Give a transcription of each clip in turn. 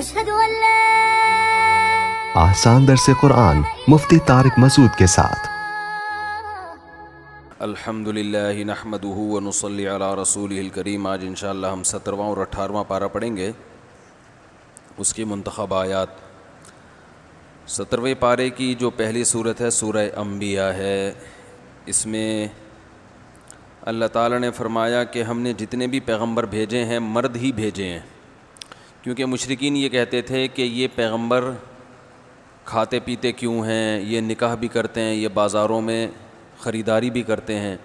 أشهد أن لا آسان درس قرآن مفتی طارق مسعود کے ساتھ۔ الحمدللہ نحمدہ ونصلی علی رسولہ الکریم۔ آج انشاءاللہ ہم 17واں اور 18واں پارہ پڑھیں گے، اس کی منتخب آیات۔ 17ویں پارے کی جو پہلی صورت ہے سورہ انبیاء ہے۔ اس میں اللہ تعالیٰ نے فرمایا کہ ہم نے جتنے بھی پیغمبر بھیجے ہیں مرد ہی بھیجے ہیں، کیونکہ مشرکین یہ کہتے تھے کہ یہ پیغمبر کھاتے پیتے کیوں ہیں، یہ نکاح بھی کرتے ہیں، یہ بازاروں میں خریداری بھی کرتے ہیں۔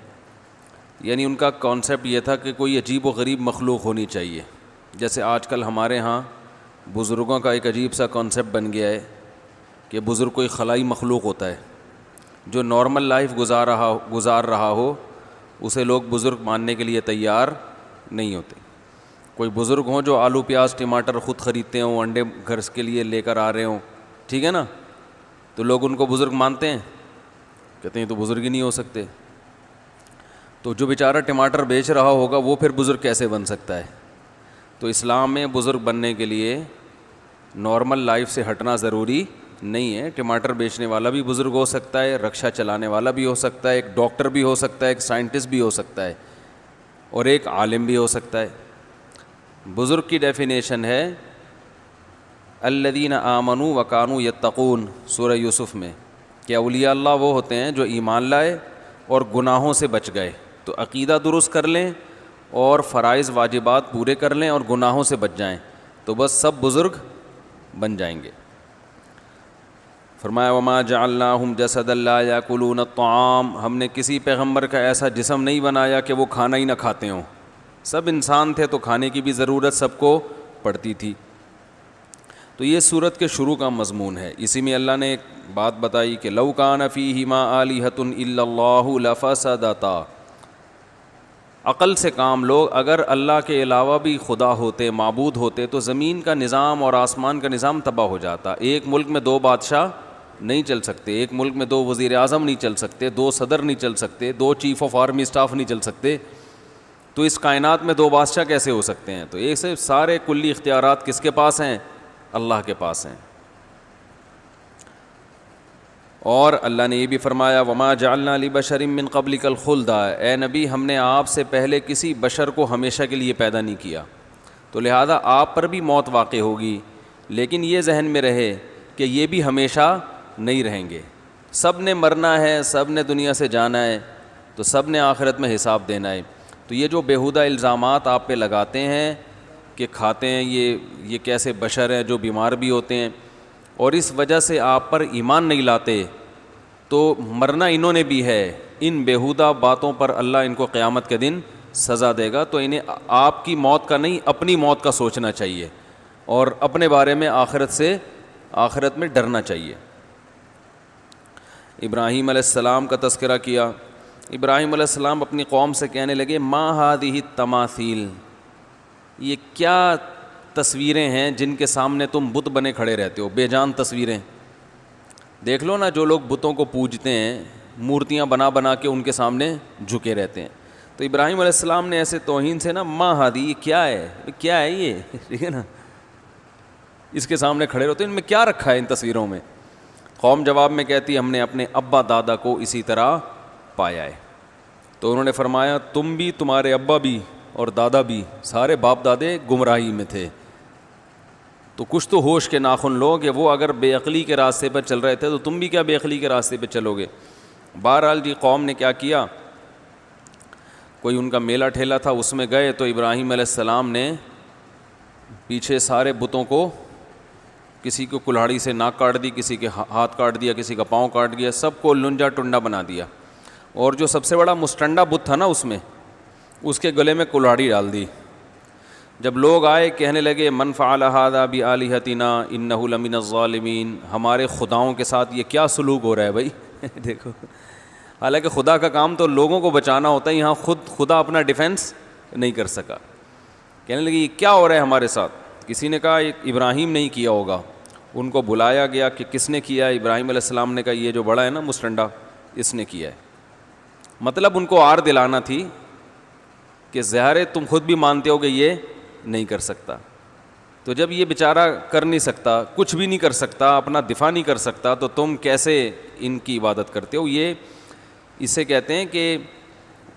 یعنی ان کا کانسیپٹ یہ تھا کہ کوئی عجیب و غریب مخلوق ہونی چاہیے، جیسے آج کل ہمارے ہاں بزرگوں کا ایک عجیب سا کانسیپٹ بن گیا ہے کہ بزرگ کوئی خلائی مخلوق ہوتا ہے، جو نارمل لائف گزار رہا ہو اسے لوگ بزرگ ماننے کے لیے تیار نہیں ہوتے۔ کوئی بزرگ ہوں جو آلو پیاز ٹماٹر خود خریدتے ہوں، انڈے گھر کے لیے لے کر آ رہے ہوں، ٹھیک ہے نا، تو لوگ ان کو بزرگ مانتے ہیں، کہتے ہیں تو بزرگ ہی نہیں ہو سکتے۔ تو جو بیچارہ ٹماٹر بیچ رہا ہوگا وہ پھر بزرگ کیسے بن سکتا ہے؟ تو اسلام میں بزرگ بننے کے لیے نارمل لائف سے ہٹنا ضروری نہیں ہے۔ ٹماٹر بیچنے والا بھی بزرگ ہو سکتا ہے، رکشہ چلانے والا بھی ہو سکتا ہے، ایک ڈاکٹر بھی ہو سکتا ہے، ایک سائنٹسٹ بھی ہو سکتا ہے، اور ایک عالم بھی ہو سکتا ہے۔ بزرگ کی ڈیفینیشن ہے الذین آمنوا وکانوا یتقون، سورہ یوسف میں، کہ اولیاء اللہ وہ ہوتے ہیں جو ایمان لائے اور گناہوں سے بچ گئے۔ تو عقیدہ درست کر لیں اور فرائض واجبات پورے کر لیں اور گناہوں سے بچ جائیں تو بس سب بزرگ بن جائیں گے۔ فرمایا وما جعلناہم جسدا لا یاکلون الطعام، ہم نے کسی پیغمبر کا ایسا جسم نہیں بنایا کہ وہ کھانا ہی نہ کھاتے ہوں۔ سب انسان تھے تو کھانے کی بھی ضرورت سب کو پڑتی تھی۔ تو یہ سورت کے شروع کا مضمون ہے۔ اسی میں اللہ نے ایک بات بتائی کہ لو کان فیہما آلہۃ الا اللہ لفسدتا، عقل سے کام لو، اگر اللہ کے علاوہ بھی خدا ہوتے، معبود ہوتے، تو زمین کا نظام اور آسمان کا نظام تباہ ہو جاتا۔ ایک ملک میں دو بادشاہ نہیں چل سکتے، ایک ملک میں دو وزیر اعظم نہیں چل سکتے، دو صدر نہیں چل سکتے، دو چیف آف آرمی اسٹاف نہیں چل سکتے، تو اس کائنات میں دو بادشاہ کیسے ہو سکتے ہیں؟ تو ایسے سارے کلی اختیارات کس کے پاس ہیں؟ اللہ کے پاس ہیں۔ اور اللہ نے یہ بھی فرمایا وما جعلنا لبشر من قبلک الخلد، اے نبی ہم نے آپ سے پہلے کسی بشر کو ہمیشہ کے لیے پیدا نہیں کیا، تو لہذا آپ پر بھی موت واقع ہوگی، لیکن یہ ذہن میں رہے کہ یہ بھی ہمیشہ نہیں رہیں گے۔ سب نے مرنا ہے، سب نے دنیا سے جانا ہے، تو سب نے آخرت میں حساب دینا ہے۔ تو یہ جو بیہودہ الزامات آپ پہ لگاتے ہیں کہ کھاتے ہیں، یہ کیسے بشر ہیں جو بیمار بھی ہوتے ہیں، اور اس وجہ سے آپ پر ایمان نہیں لاتے، تو مرنا انہوں نے بھی ہے۔ ان بیہودہ باتوں پر اللہ ان کو قیامت کے دن سزا دے گا، تو انہیں آپ کی موت کا نہیں اپنی موت کا سوچنا چاہیے اور اپنے بارے میں آخرت میں ڈرنا چاہیے۔ ابراہیم علیہ السلام کا تذکرہ کیا۔ ابراہیم علیہ السلام اپنی قوم سے کہنے لگے ما ہذہ التماثیل، یہ کیا تصویریں ہیں جن کے سامنے تم بت بنے کھڑے رہتے ہو، بے جان تصویریں۔ دیکھ لو نا، جو لوگ بتوں کو پوجتے ہیں، مورتیاں بنا بنا کے ان کے سامنے جھکے رہتے ہیں۔ تو ابراہیم علیہ السلام نے ایسے توہین سے نا ما ہذہ، یہ کیا ہے یہ، ٹھیک ہے نا، اس کے سامنے کھڑے رہتے ہیں، ان میں کیا رکھا ہے ان تصویروں میں؟ قوم جواب میں کہتی ہم نے اپنے ابا دادا کو اسی طرح پایا ہے۔ تو انہوں نے فرمایا تم بھی، تمہارے ابا بھی اور دادا بھی، سارے باپ دادے گمراہی میں تھے، تو کچھ تو ہوش کے ناخن لو کہ وہ اگر بے عقلی کے راستے پر چل رہے تھے تو تم بھی کیا بے عقلی کے راستے پہ چلو گے؟ بہرحال جی قوم نے کیا کیا، کوئی ان کا میلہ ٹھیلا تھا، اس میں گئے تو ابراہیم علیہ السلام نے پیچھے سارے بتوں کو، کسی کو کلہاڑی سے ناک کاٹ دی، کسی کے ہاتھ کاٹ دیا، کسی کا پاؤں کاٹ دیا، سب کو لنجا ٹنڈا بنا دیا، اور جو سب سے بڑا مستنڈا بت تھا نا اس میں، اس کے گلے میں کلہاڑی ڈال دی۔ جب لوگ آئے کہنے لگے من فعل ھذا بآلہتنا انہ لمن الظالمین، ہمارے خداؤں کے ساتھ یہ کیا سلوک ہو رہا ہے بھائی دیکھو، حالانکہ خدا کا کام تو لوگوں کو بچانا ہوتا ہے، یہاں خود خدا اپنا ڈیفینس نہیں کر سکا۔ کہنے لگے یہ کیا ہو رہا ہے ہمارے ساتھ؟ کسی نے کہا ابراہیم نہیں کیا ہوگا، ان کو بلایا گیا کہ کس نے کیا ہے؟ ابراہیم علیہ السلام نے کہا یہ جو بڑا ہے نا مستنڈا، اس نے کیا ہے۔ مطلب ان کو آر دلانا تھی کہ ظاہر ہے تم خود بھی مانتے ہو کہ یہ نہیں کر سکتا۔ تو جب یہ بیچارہ کر نہیں سکتا, کچھ بھی نہیں کر سکتا, اپنا دفاع نہیں کر سکتا, تو تم کیسے ان کی عبادت کرتے ہو؟ یہ اسے کہتے ہیں کہ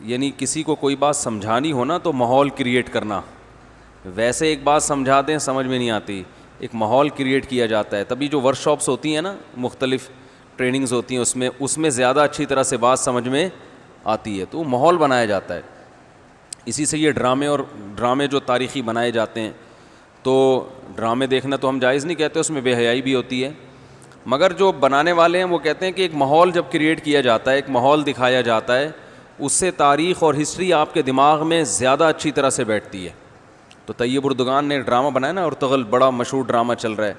یعنی کسی کو کوئی بات سمجھانی ہو نا تو ماحول کریٹ کرنا. ویسے ایک بات سمجھا دیں سمجھ میں نہیں آتی, ایک ماحول کریٹ کیا جاتا ہے. تبھی جو ورک شاپس ہوتی ہیں نا, مختلف ٹریننگز ہوتی ہیں, اس میں زیادہ اچھی طرح سے بات سمجھ میں آتی ہے, تو ماحول بنایا جاتا ہے. اسی سے یہ ڈرامے جو تاریخی بنائے جاتے ہیں, تو ڈرامے دیکھنا تو ہم جائز نہیں کہتے, اس میں بے حیائی بھی ہوتی ہے, مگر جو بنانے والے ہیں وہ کہتے ہیں کہ ایک ماحول جب کریٹ کیا جاتا ہے, ایک ماحول دکھایا جاتا ہے, اس سے تاریخ اور ہسٹری آپ کے دماغ میں زیادہ اچھی طرح سے بیٹھتی ہے. تو طیب اردگان نے ڈرامہ بنایا نا, ارطغرل, بڑا مشہور ڈرامہ چل رہا ہے,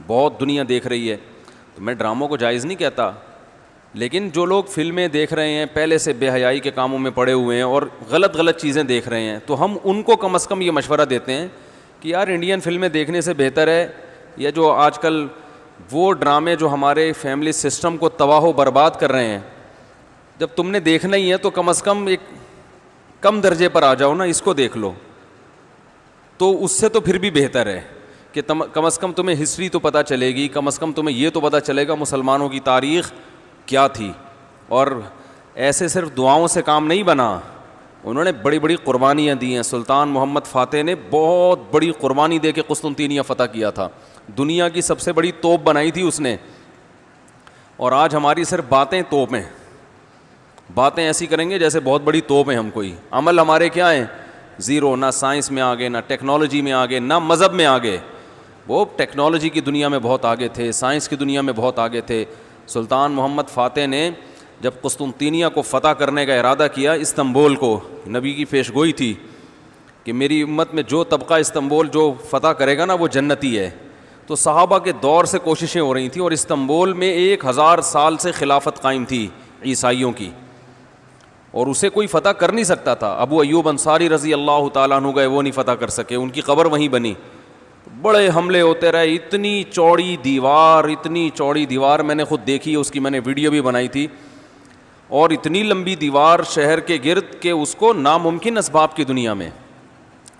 بہت دنیا دیکھ رہی ہے. تو میں ڈراموں کو جائز نہیں کہتا, لیکن جو لوگ فلمیں دیکھ رہے ہیں پہلے سے بے حیائی کے کاموں میں پڑے ہوئے ہیں اور غلط چیزیں دیکھ رہے ہیں, تو ہم ان کو کم از کم یہ مشورہ دیتے ہیں کہ یار انڈین فلمیں دیکھنے سے بہتر ہے, یا جو آج کل وہ ڈرامے جو ہمارے فیملی سسٹم کو تباہ و برباد کر رہے ہیں, جب تم نے دیکھنا ہی ہے تو کم از کم ایک کم درجے پر آ جاؤ نا, اس کو دیکھ لو. تو اس سے تو پھر بھی بہتر ہے کہ کم از کم تمہیں ہسٹری تو پتہ چلے گی, کم از کم تمہیں یہ تو پتہ چلے گا مسلمانوں کی تاریخ کیا تھی. اور ایسے صرف دعاؤں سے کام نہیں بنا, انہوں نے بڑی بڑی قربانیاں دی ہیں. سلطان محمد فاتح نے بہت بڑی قربانی دے کے قسطنطینیہ فتح کیا تھا, دنیا کی سب سے بڑی توپ بنائی تھی اس نے. اور آج ہماری صرف باتیں توپ ہیں, باتیں ایسی کریں گے جیسے بہت بڑی توپ ہیں ہم, کوئی عمل ہمارے کیا ہیں, زیرو. نہ سائنس میں آگے, نہ ٹیکنالوجی میں آگے, نہ مذہب میں آگے. وہ ٹیکنالوجی کی دنیا میں بہت آگے تھے, سائنس کی دنیا میں بہت آگے تھے. سلطان محمد فاتح نے جب قسطنطینیہ کو فتح کرنے کا ارادہ کیا, استنبول کو, نبی کی پیشگوئی تھی کہ میری امت میں جو طبقہ استنبول جو فتح کرے گا نا وہ جنتی ہے. تو صحابہ کے دور سے کوششیں ہو رہی تھیں, اور استنبول میں 1000 سال سے خلافت قائم تھی عیسائیوں کی, اور اسے کوئی فتح کر نہیں سکتا تھا. ابو ایوب انصاری رضی اللہ تعالیٰ عنہ گئے, وہ نہیں فتح کر سکے, ان کی قبر وہیں بنی. بڑے حملے ہوتے رہے, اتنی چوڑی دیوار میں نے خود دیکھی, اس کی میں نے ویڈیو بھی بنائی تھی, اور اتنی لمبی دیوار شہر کے گرد کہ اس کو ناممکن اسباب کی دنیا میں,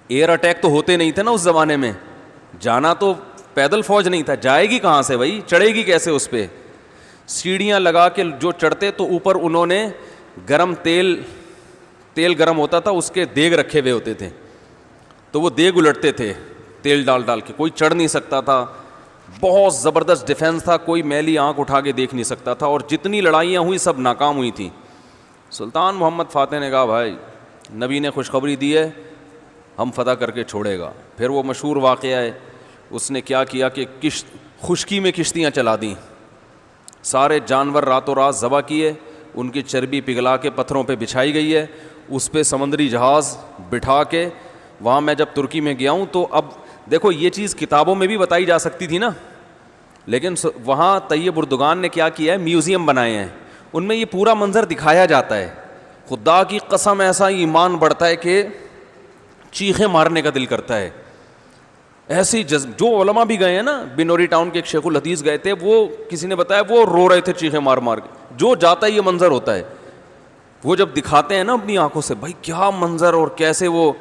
ایئر اٹیک تو ہوتے نہیں تھے نا اس زمانے میں, جانا تو پیدل فوج نہیں تھا, جائے گی کہاں سے بھائی, چڑھے گی کیسے اس پہ؟ سیڑھیاں لگا کے جو چڑھتے تو اوپر انہوں نے گرم تیل گرم ہوتا تھا, اس کے دیگ رکھے ہوئے ہوتے تھے, تو وہ دیگ الٹتے تھے تیل ڈال کے, کوئی چڑھ نہیں سکتا تھا. بہت زبردست ڈیفنس تھا, کوئی میلی آنکھ اٹھا کے دیکھ نہیں سکتا تھا, اور جتنی لڑائیاں ہوئی سب ناکام ہوئی تھیں. سلطان محمد فاتح نے کہا بھائی نبی نے خوشخبری دی ہے, ہم فتح کر کے چھوڑے گا. پھر وہ مشہور واقعہ ہے, اس نے کیا کیا کہ خشکی میں کشتیاں چلا دیں, سارے جانور راتوں رات ذبح کیے, ان کی چربی پگھلا کے پتھروں پہ بچھائی گئی ہے, اس پہ سمندری جہاز بٹھا کے. وہاں میں جب ترکی میں گیا ہوں تو اب دیکھو یہ چیز کتابوں میں بھی بتائی جا سکتی تھی نا, لیکن وہاں طیب اردگان نے کیا کیا ہے, میوزیم بنائے ہیں, ان میں یہ پورا منظر دکھایا جاتا ہے. خدا کی قسم ایسا ایمان بڑھتا ہے کہ چیخیں مارنے کا دل کرتا ہے. ایسی جو علماء بھی گئے ہیں نا, بنوری ٹاؤن کے ایک شیخ الحدیث گئے تھے, وہ کسی نے بتایا وہ رو رہے تھے چیخیں مار مار کے. جو جاتا ہے یہ منظر ہوتا ہے, وہ جب دکھاتے ہیں نا اپنی آنکھوں سے, بھائی کیا منظر, اور کیسے وہ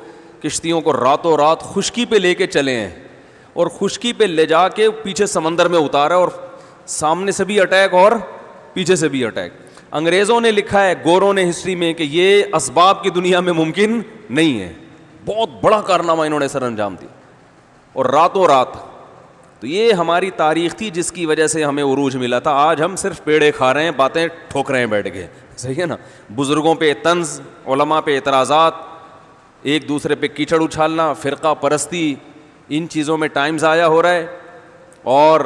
کشتیوں کو راتوں رات خشکی پہ لے کے چلے ہیں, اور خشکی پہ لے جا کے پیچھے سمندر میں اتارا, اور سامنے سے بھی اٹیک اور پیچھے سے بھی اٹیک. انگریزوں نے لکھا ہے, گوروں نے ہسٹری میں, کہ یہ اسباب کی دنیا میں ممکن نہیں ہے. بہت بڑا کارنامہ انہوں نے سر انجام دیا, اور راتوں رات. تو یہ ہماری تاریخ تھی جس کی وجہ سے ہمیں عروج ملا تھا. آج ہم صرف پیڑے کھا رہے ہیں, باتیں ٹھوک رہے ہیں بیٹھ کے, صحیح ہے نا. بزرگوں پہ طنز, علماء پہ اعتراضات, ایک دوسرے پہ کیچڑ اچھالنا, فرقہ پرستی, ان چیزوں میں ٹائم ضائع ہو رہا ہے, اور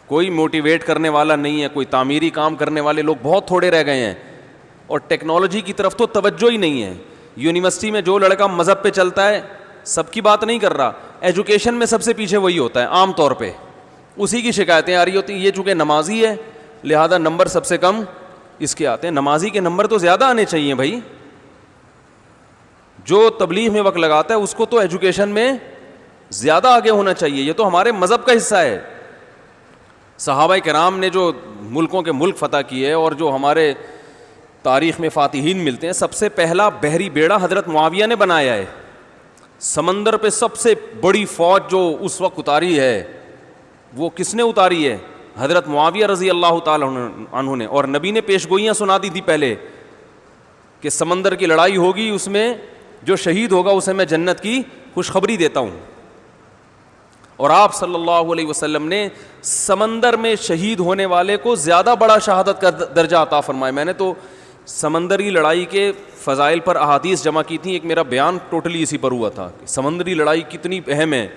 کوئی موٹیویٹ کرنے والا نہیں ہے, کوئی تعمیری کام کرنے والے لوگ بہت تھوڑے رہ گئے ہیں, اور ٹیکنالوجی کی طرف تو توجہ ہی نہیں ہے. یونیورسٹی میں جو لڑکا مذہب پہ چلتا ہے, سب کی بات نہیں کر رہا, ایجوکیشن میں سب سے پیچھے وہی ہوتا ہے عام طور پہ, اسی کی شکایتیں آ رہی ہوتی ہیں. یہ چونکہ نمازی ہے لہذا نمبر سب سے کم اس کے آتے ہیں. نمازی کے نمبر تو زیادہ آنے چاہیے بھائی. جو تبلیغ میں وقت لگاتا ہے اس کو تو ایجوکیشن میں زیادہ آگے ہونا چاہیے, یہ تو ہمارے مذہب کا حصہ ہے. صحابہ کرام نے جو ملکوں کے ملک فتح کیے, اور جو ہمارے تاریخ میں فاتحین ملتے ہیں, سب سے پہلا بحری بیڑا حضرت معاویہ نے بنایا ہے. سمندر پہ سب سے بڑی فوج جو اس وقت اتاری ہے وہ کس نے اتاری ہے؟ حضرت معاویہ رضی اللہ تعالیٰ عنہ نے. اور نبی نے پیشگوئیاں سنا دی تھی پہلے کہ سمندر کی لڑائی ہوگی, اس میں جو شہید ہوگا اسے میں جنت کی خوشخبری دیتا ہوں. اور آپ صلی اللہ علیہ وسلم نے سمندر میں شہید ہونے والے کو زیادہ بڑا شہادت کا درجہ عطا فرمایا. میں نے تو سمندری لڑائی کے فضائل پر احادیث جمع کی تھیں, ایک میرا بیان ٹوٹلی اسی پر ہوا تھا کہ سمندری لڑائی کتنی اہم ہے.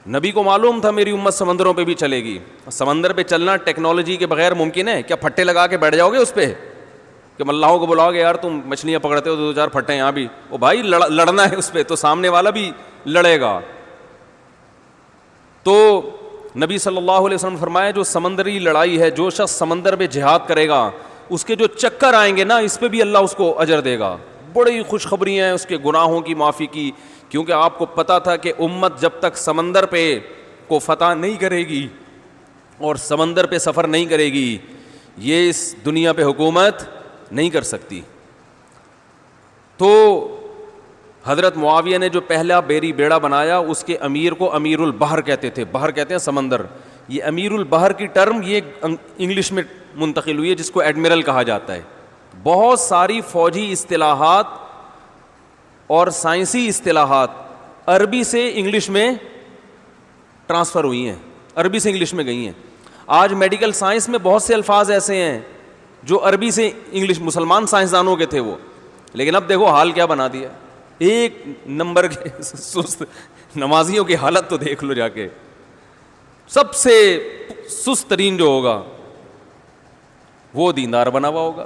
نبی کو معلوم تھا میری امت سمندروں پہ بھی چلے گی. سمندر پہ چلنا ٹیکنالوجی کے بغیر ممکن ہے کیا؟ پھٹے لگا کے بیٹھ جاؤ گے اس پہ کہ ملاحوں کو بلاؤ گے یار تم مچھلیاں پکڑتے ہو, 2-4 پھٹے یہاں بھی, او بھائی لڑنا ہے اس پہ تو سامنے والا بھی لڑے گا. تو نبی صلی اللہ علیہ وسلم فرمایا جو سمندری لڑائی ہے, جو شخص سمندر میں جہاد کرے گا اس کے جو چکر آئیں گے نا اس پہ بھی اللہ اس کو اجر دے گا. بڑی خوشخبری ہیں اس کے گناہوں کی معافی کی, کیونکہ آپ کو پتا تھا کہ امت جب تک سمندر پہ کو فتح نہیں کرے گی اور سمندر پہ سفر نہیں کرے گی یہ اس دنیا پہ حکومت نہیں کر سکتی. تو حضرت معاویہ نے جو پہلا بیڑا بنایا اس کے امیر کو امیر البحر کہتے تھے. بحر کہتے ہیں سمندر. یہ امیر البحر کی ٹرم یہ انگلش میں منتقل ہوئی ہے جس کو ایڈمرل کہا جاتا ہے. بہت ساری فوجی اصطلاحات اور سائنسی اصطلاحات عربی سے انگلش میں ٹرانسفر ہوئی ہیں, عربی سے انگلش میں گئی ہیں. آج میڈیکل سائنس میں بہت سے الفاظ ایسے ہیں جو عربی سے انگلش, مسلمان سائنسدانوں کے تھے وہ, لیکن اب دیکھو حال کیا بنا دیا. ایک نمبر کے سست نمازیوں کی حالت تو دیکھ لو جا کے. سب سے سست ترین جو ہوگا وہ دیندار بنا ہوا ہوگا.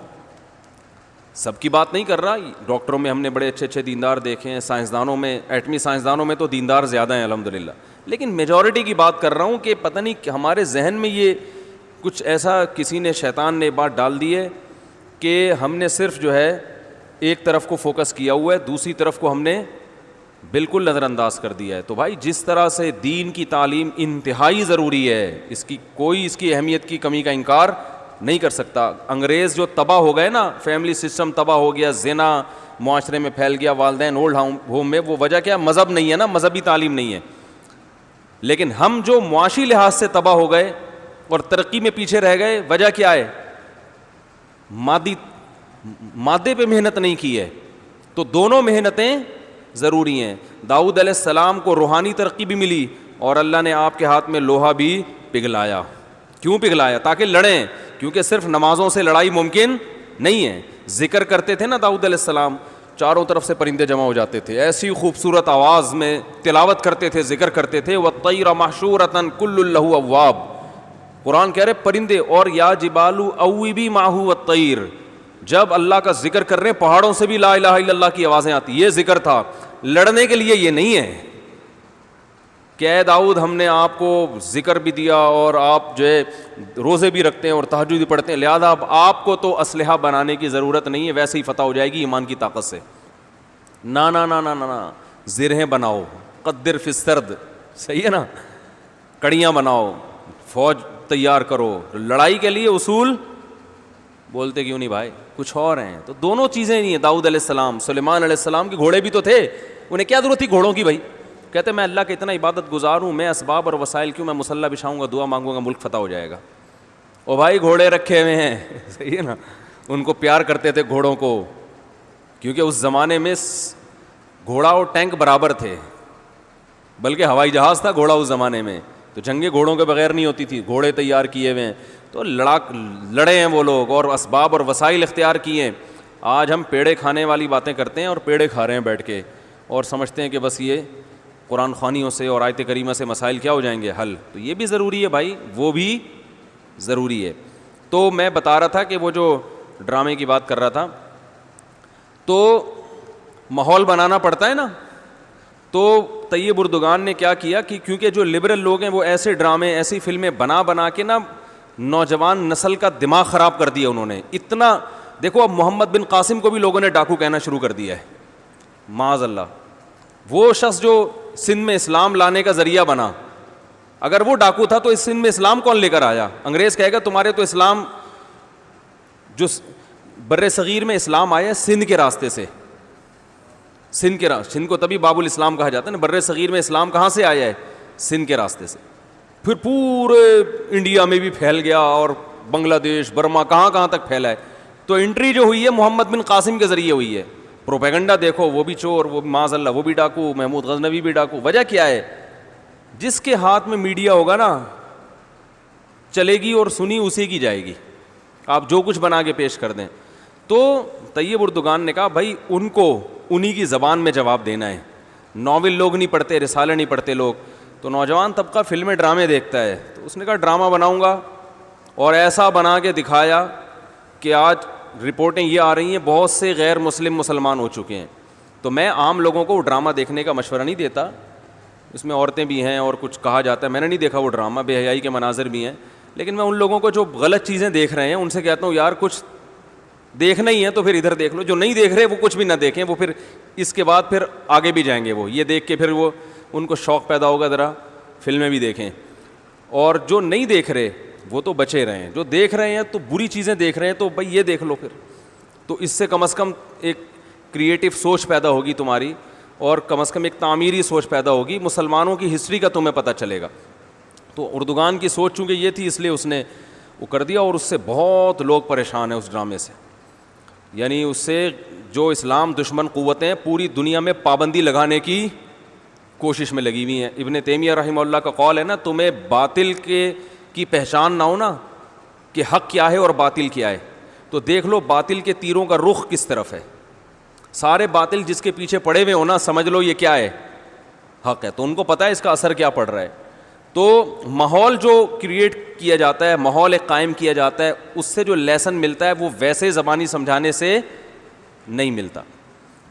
سب کی بات نہیں کر رہا, ڈاکٹروں میں ہم نے بڑے اچھے دیندار دیکھے ہیں, سائنسدانوں میں, ایٹمی سائنسدانوں میں تو دیندار زیادہ ہیں الحمدللہ, لیکن میجورٹی کی بات کر رہا ہوں کہ پتہ نہیں کہ ہمارے ذہن میں یہ کچھ ایسا کسی نے, شیطان نے بات ڈال دی ہے کہ ہم نے صرف جو ہے ایک طرف کو فوکس کیا ہوا ہے, دوسری طرف کو ہم نے بالکل نظر انداز کر دیا ہے. تو بھائی جس طرح سے دین کی تعلیم انتہائی ضروری ہے, اس کی کوئی اس کی اہمیت کی کمی کا انکار نہیں کر سکتا. انگریز جو تباہ ہو گئے نا, فیملی سسٹم تباہ ہو گیا, زنا معاشرے میں پھیل گیا, والدین اولڈ ہوم میں, وہ وجہ کیا؟ مذہب نہیں ہے نا, مذہبی تعلیم نہیں ہے. لیکن ہم جو معاشی لحاظ سے تباہ ہو گئے اور ترقی میں پیچھے رہ گئے, وجہ کیا ہے؟ مادے پہ محنت نہیں کی ہے. تو دونوں محنتیں ضروری ہیں. داؤد علیہ السلام کو روحانی ترقی بھی ملی اور اللہ نے آپ کے ہاتھ میں لوہا بھی پگھلایا. کیوں پگھلایا؟ تاکہ لڑیں, کیونکہ صرف نمازوں سے لڑائی ممکن نہیں ہے. ذکر کرتے تھے نا داؤد علیہ السلام, چاروں طرف سے پرندے جمع ہو جاتے تھے, ایسی خوبصورت آواز میں تلاوت کرتے تھے, ذکر کرتے تھے. وَالطَّيْرَ مَحْشُورَةً كُلٌّ لَهُ أَوَّابٌ, قرآن کہہ رہے پرندے, اور یا جبالُ أَوِّبِي مَعَهُ وَالطَّيْرُ, جب اللہ کا ذکر کر رہے ہیں پہاڑوں سے بھی لا الہ الا اللہ کی آوازیں آتی. یہ ذکر تھا, لڑنے کے لیے یہ نہیں ہے کہ اے داؤد ہم نے آپ کو ذکر بھی دیا اور آپ جو ہے روزے بھی رکھتے ہیں اور تہجد بھی پڑھتے ہیں, لہذا اب آپ کو تو اسلحہ بنانے کی ضرورت نہیں ہے, ویسے ہی فتح ہو جائے گی ایمان کی طاقت سے. نا نا نا نا نا, زرہیں بناؤ, قدر فی السرد, صحیح ہے نا, کڑیاں بناؤ, فوج تیار کرو, لڑائی کے لیے اصول بولتے کیوں نہیں بھائی, کچھ اور ہیں. تو دونوں چیزیں نہیں ہیں. داؤد علیہ السلام, سلیمان علیہ السلام کے گھوڑے بھی تو تھے, انہیں کیا ضرورت تھی گھوڑوں کی بھائی؟ کہتے میں اللہ کا اتنا عبادت گزار ہوں, میں اسباب اور وسائل کیوں, میں مسلح بچھاؤں گا, دعا مانگوں گا, ملک فتح ہو جائے گا. او بھائی گھوڑے رکھے ہوئے ہیں, صحیح ہے نا, ان کو پیار کرتے تھے گھوڑوں کو, کیونکہ اس زمانے میں گھوڑا اور ٹینک برابر تھے, بلکہ ہوائی جہاز تھا گھوڑا اس زمانے میں, تو جنگیں گھوڑوں کے بغیر نہیں ہوتی تھی, گھوڑے تیار کیے ہوئے ہیں. تو لڑے ہیں وہ لوگ اور اسباب اور وسائل اختیار کیے ہیں. آج ہم پیڑے کھانے والی باتیں کرتے ہیں اور پیڑے کھا رہے ہیں بیٹھ کے, اور سمجھتے ہیں کہ بس یہ قرآن خوانیوں سے اور آیت کریمہ سے مسائل کیا ہو جائیں گے حل. تو یہ بھی ضروری ہے بھائی, وہ بھی ضروری ہے. تو میں بتا رہا تھا کہ وہ جو ڈرامے کی بات کر رہا تھا, تو ماحول بنانا پڑتا ہے نا. تو طیب اردگان نے کیا کیا کہ کیونکہ جو لبرل لوگ ہیں وہ ایسے ڈرامے, ایسی فلمیں بنا کے نا نوجوان نسل کا دماغ خراب کر دیا انہوں نے. اتنا دیکھو, اب محمد بن قاسم کو بھی لوگوں نے ڈاکو کہنا شروع کر دیا ہے, معاذ اللہ. وہ شخص جو سندھ میں اسلام لانے کا ذریعہ بنا, اگر وہ ڈاکو تھا تو اس سندھ میں اسلام کون لے کر آیا؟ انگریز کہے گا تمہارے تو اسلام, جو بر صغیر میں اسلام آیا سندھ کے راستے سے, سندھ کو تبھی باب الاسلام کہا جاتا ہے نا، بر صغیر میں اسلام کہاں سے آیا ہے؟ سندھ کے راستے سے، پھر پورے انڈیا میں بھی پھیل گیا اور بنگلہ دیش، برما، کہاں کہاں تک پھیلا ہے. تو انٹری جو ہوئی ہے محمد بن قاسم کے ذریعے ہوئی ہے. پروپیگنڈا دیکھو، وہ بھی چور، وہ بھی معاذ اللہ وہ بھی ڈاکو، محمود غزنوی بھی ڈاکو. وجہ کیا ہے؟ جس کے ہاتھ میں میڈیا ہوگا نا چلے گی اور سنی اسی کی جائے گی، آپ جو کچھ بنا کے پیش کر دیں. تو طیب اردگان نے کہا بھائی ان کو انہی کی زبان میں جواب دینا ہے. ناول لوگ نہیں پڑھتے، رسالے نہیں پڑھتے لوگ. تو نوجوان طبقہ فلمیں ڈرامے دیکھتا ہے، تو اس نے کہا ڈرامہ بناؤں گا، اور ایسا بنا کے دکھایا کہ آج رپورٹیں یہ آ رہی ہیں بہت سے غیر مسلم مسلمان ہو چکے ہیں. تو میں عام لوگوں کو وہ ڈرامہ دیکھنے کا مشورہ نہیں دیتا، اس میں عورتیں بھی ہیں اور کچھ کہا جاتا ہے، میں نے نہیں دیکھا وہ ڈرامہ، بے حیائی کے مناظر بھی ہیں. لیکن میں ان لوگوں کو جو غلط چیزیں دیکھ رہے ہیں ان سے کہتا ہوں یار کچھ دیکھنا ہی ہے تو پھر ادھر دیکھ لو. جو نہیں دیکھ رہے وہ کچھ بھی نہ دیکھیں، وہ پھر اس کے بعد پھر آگے بھی جائیں گے، وہ یہ دیکھ کے پھر وہ ان کو شوق پیدا ہوگا ذرا فلمیں بھی دیکھیں. اور جو نہیں دیکھ رہے وہ تو بچے رہے ہیں، جو دیکھ رہے ہیں تو بری چیزیں دیکھ رہے ہیں تو بھائی یہ دیکھ لو پھر. تو اس سے کم از کم ایک کریٹو سوچ پیدا ہوگی تمہاری، اور کم از کم ایک تعمیری سوچ پیدا ہوگی، مسلمانوں کی ہسٹری کا تمہیں پتہ چلے گا. تو اردگان کی سوچ چونکہ یہ تھی اس لیے اس نے وہ کر دیا، اور اس سے بہت لوگ پریشان ہیں اس ڈرامے سے. یعنی اس سے جو اسلام دشمن قوتیں پوری دنیا میں پابندی لگانے کی کوشش میں لگی ہوئی ہیں. ابن تیمیہ رحمہ اللہ کا قول ہے نا، تمہیں باطل کی پہچان نہ ہو نا کہ حق کیا ہے اور باطل کیا ہے، تو دیکھ لو باطل کے تیروں کا رخ کس طرف ہے. سارے باطل جس کے پیچھے پڑے ہوئے ہو نا، سمجھ لو یہ کیا ہے؟ حق ہے. تو ان کو پتہ ہے اس کا اثر کیا پڑ رہا ہے. تو ماحول جو کریٹ کیا جاتا ہے، ماحول ایک قائم کیا جاتا ہے، اس سے جو لیسن ملتا ہے وہ ویسے زبانی سمجھانے سے نہیں ملتا.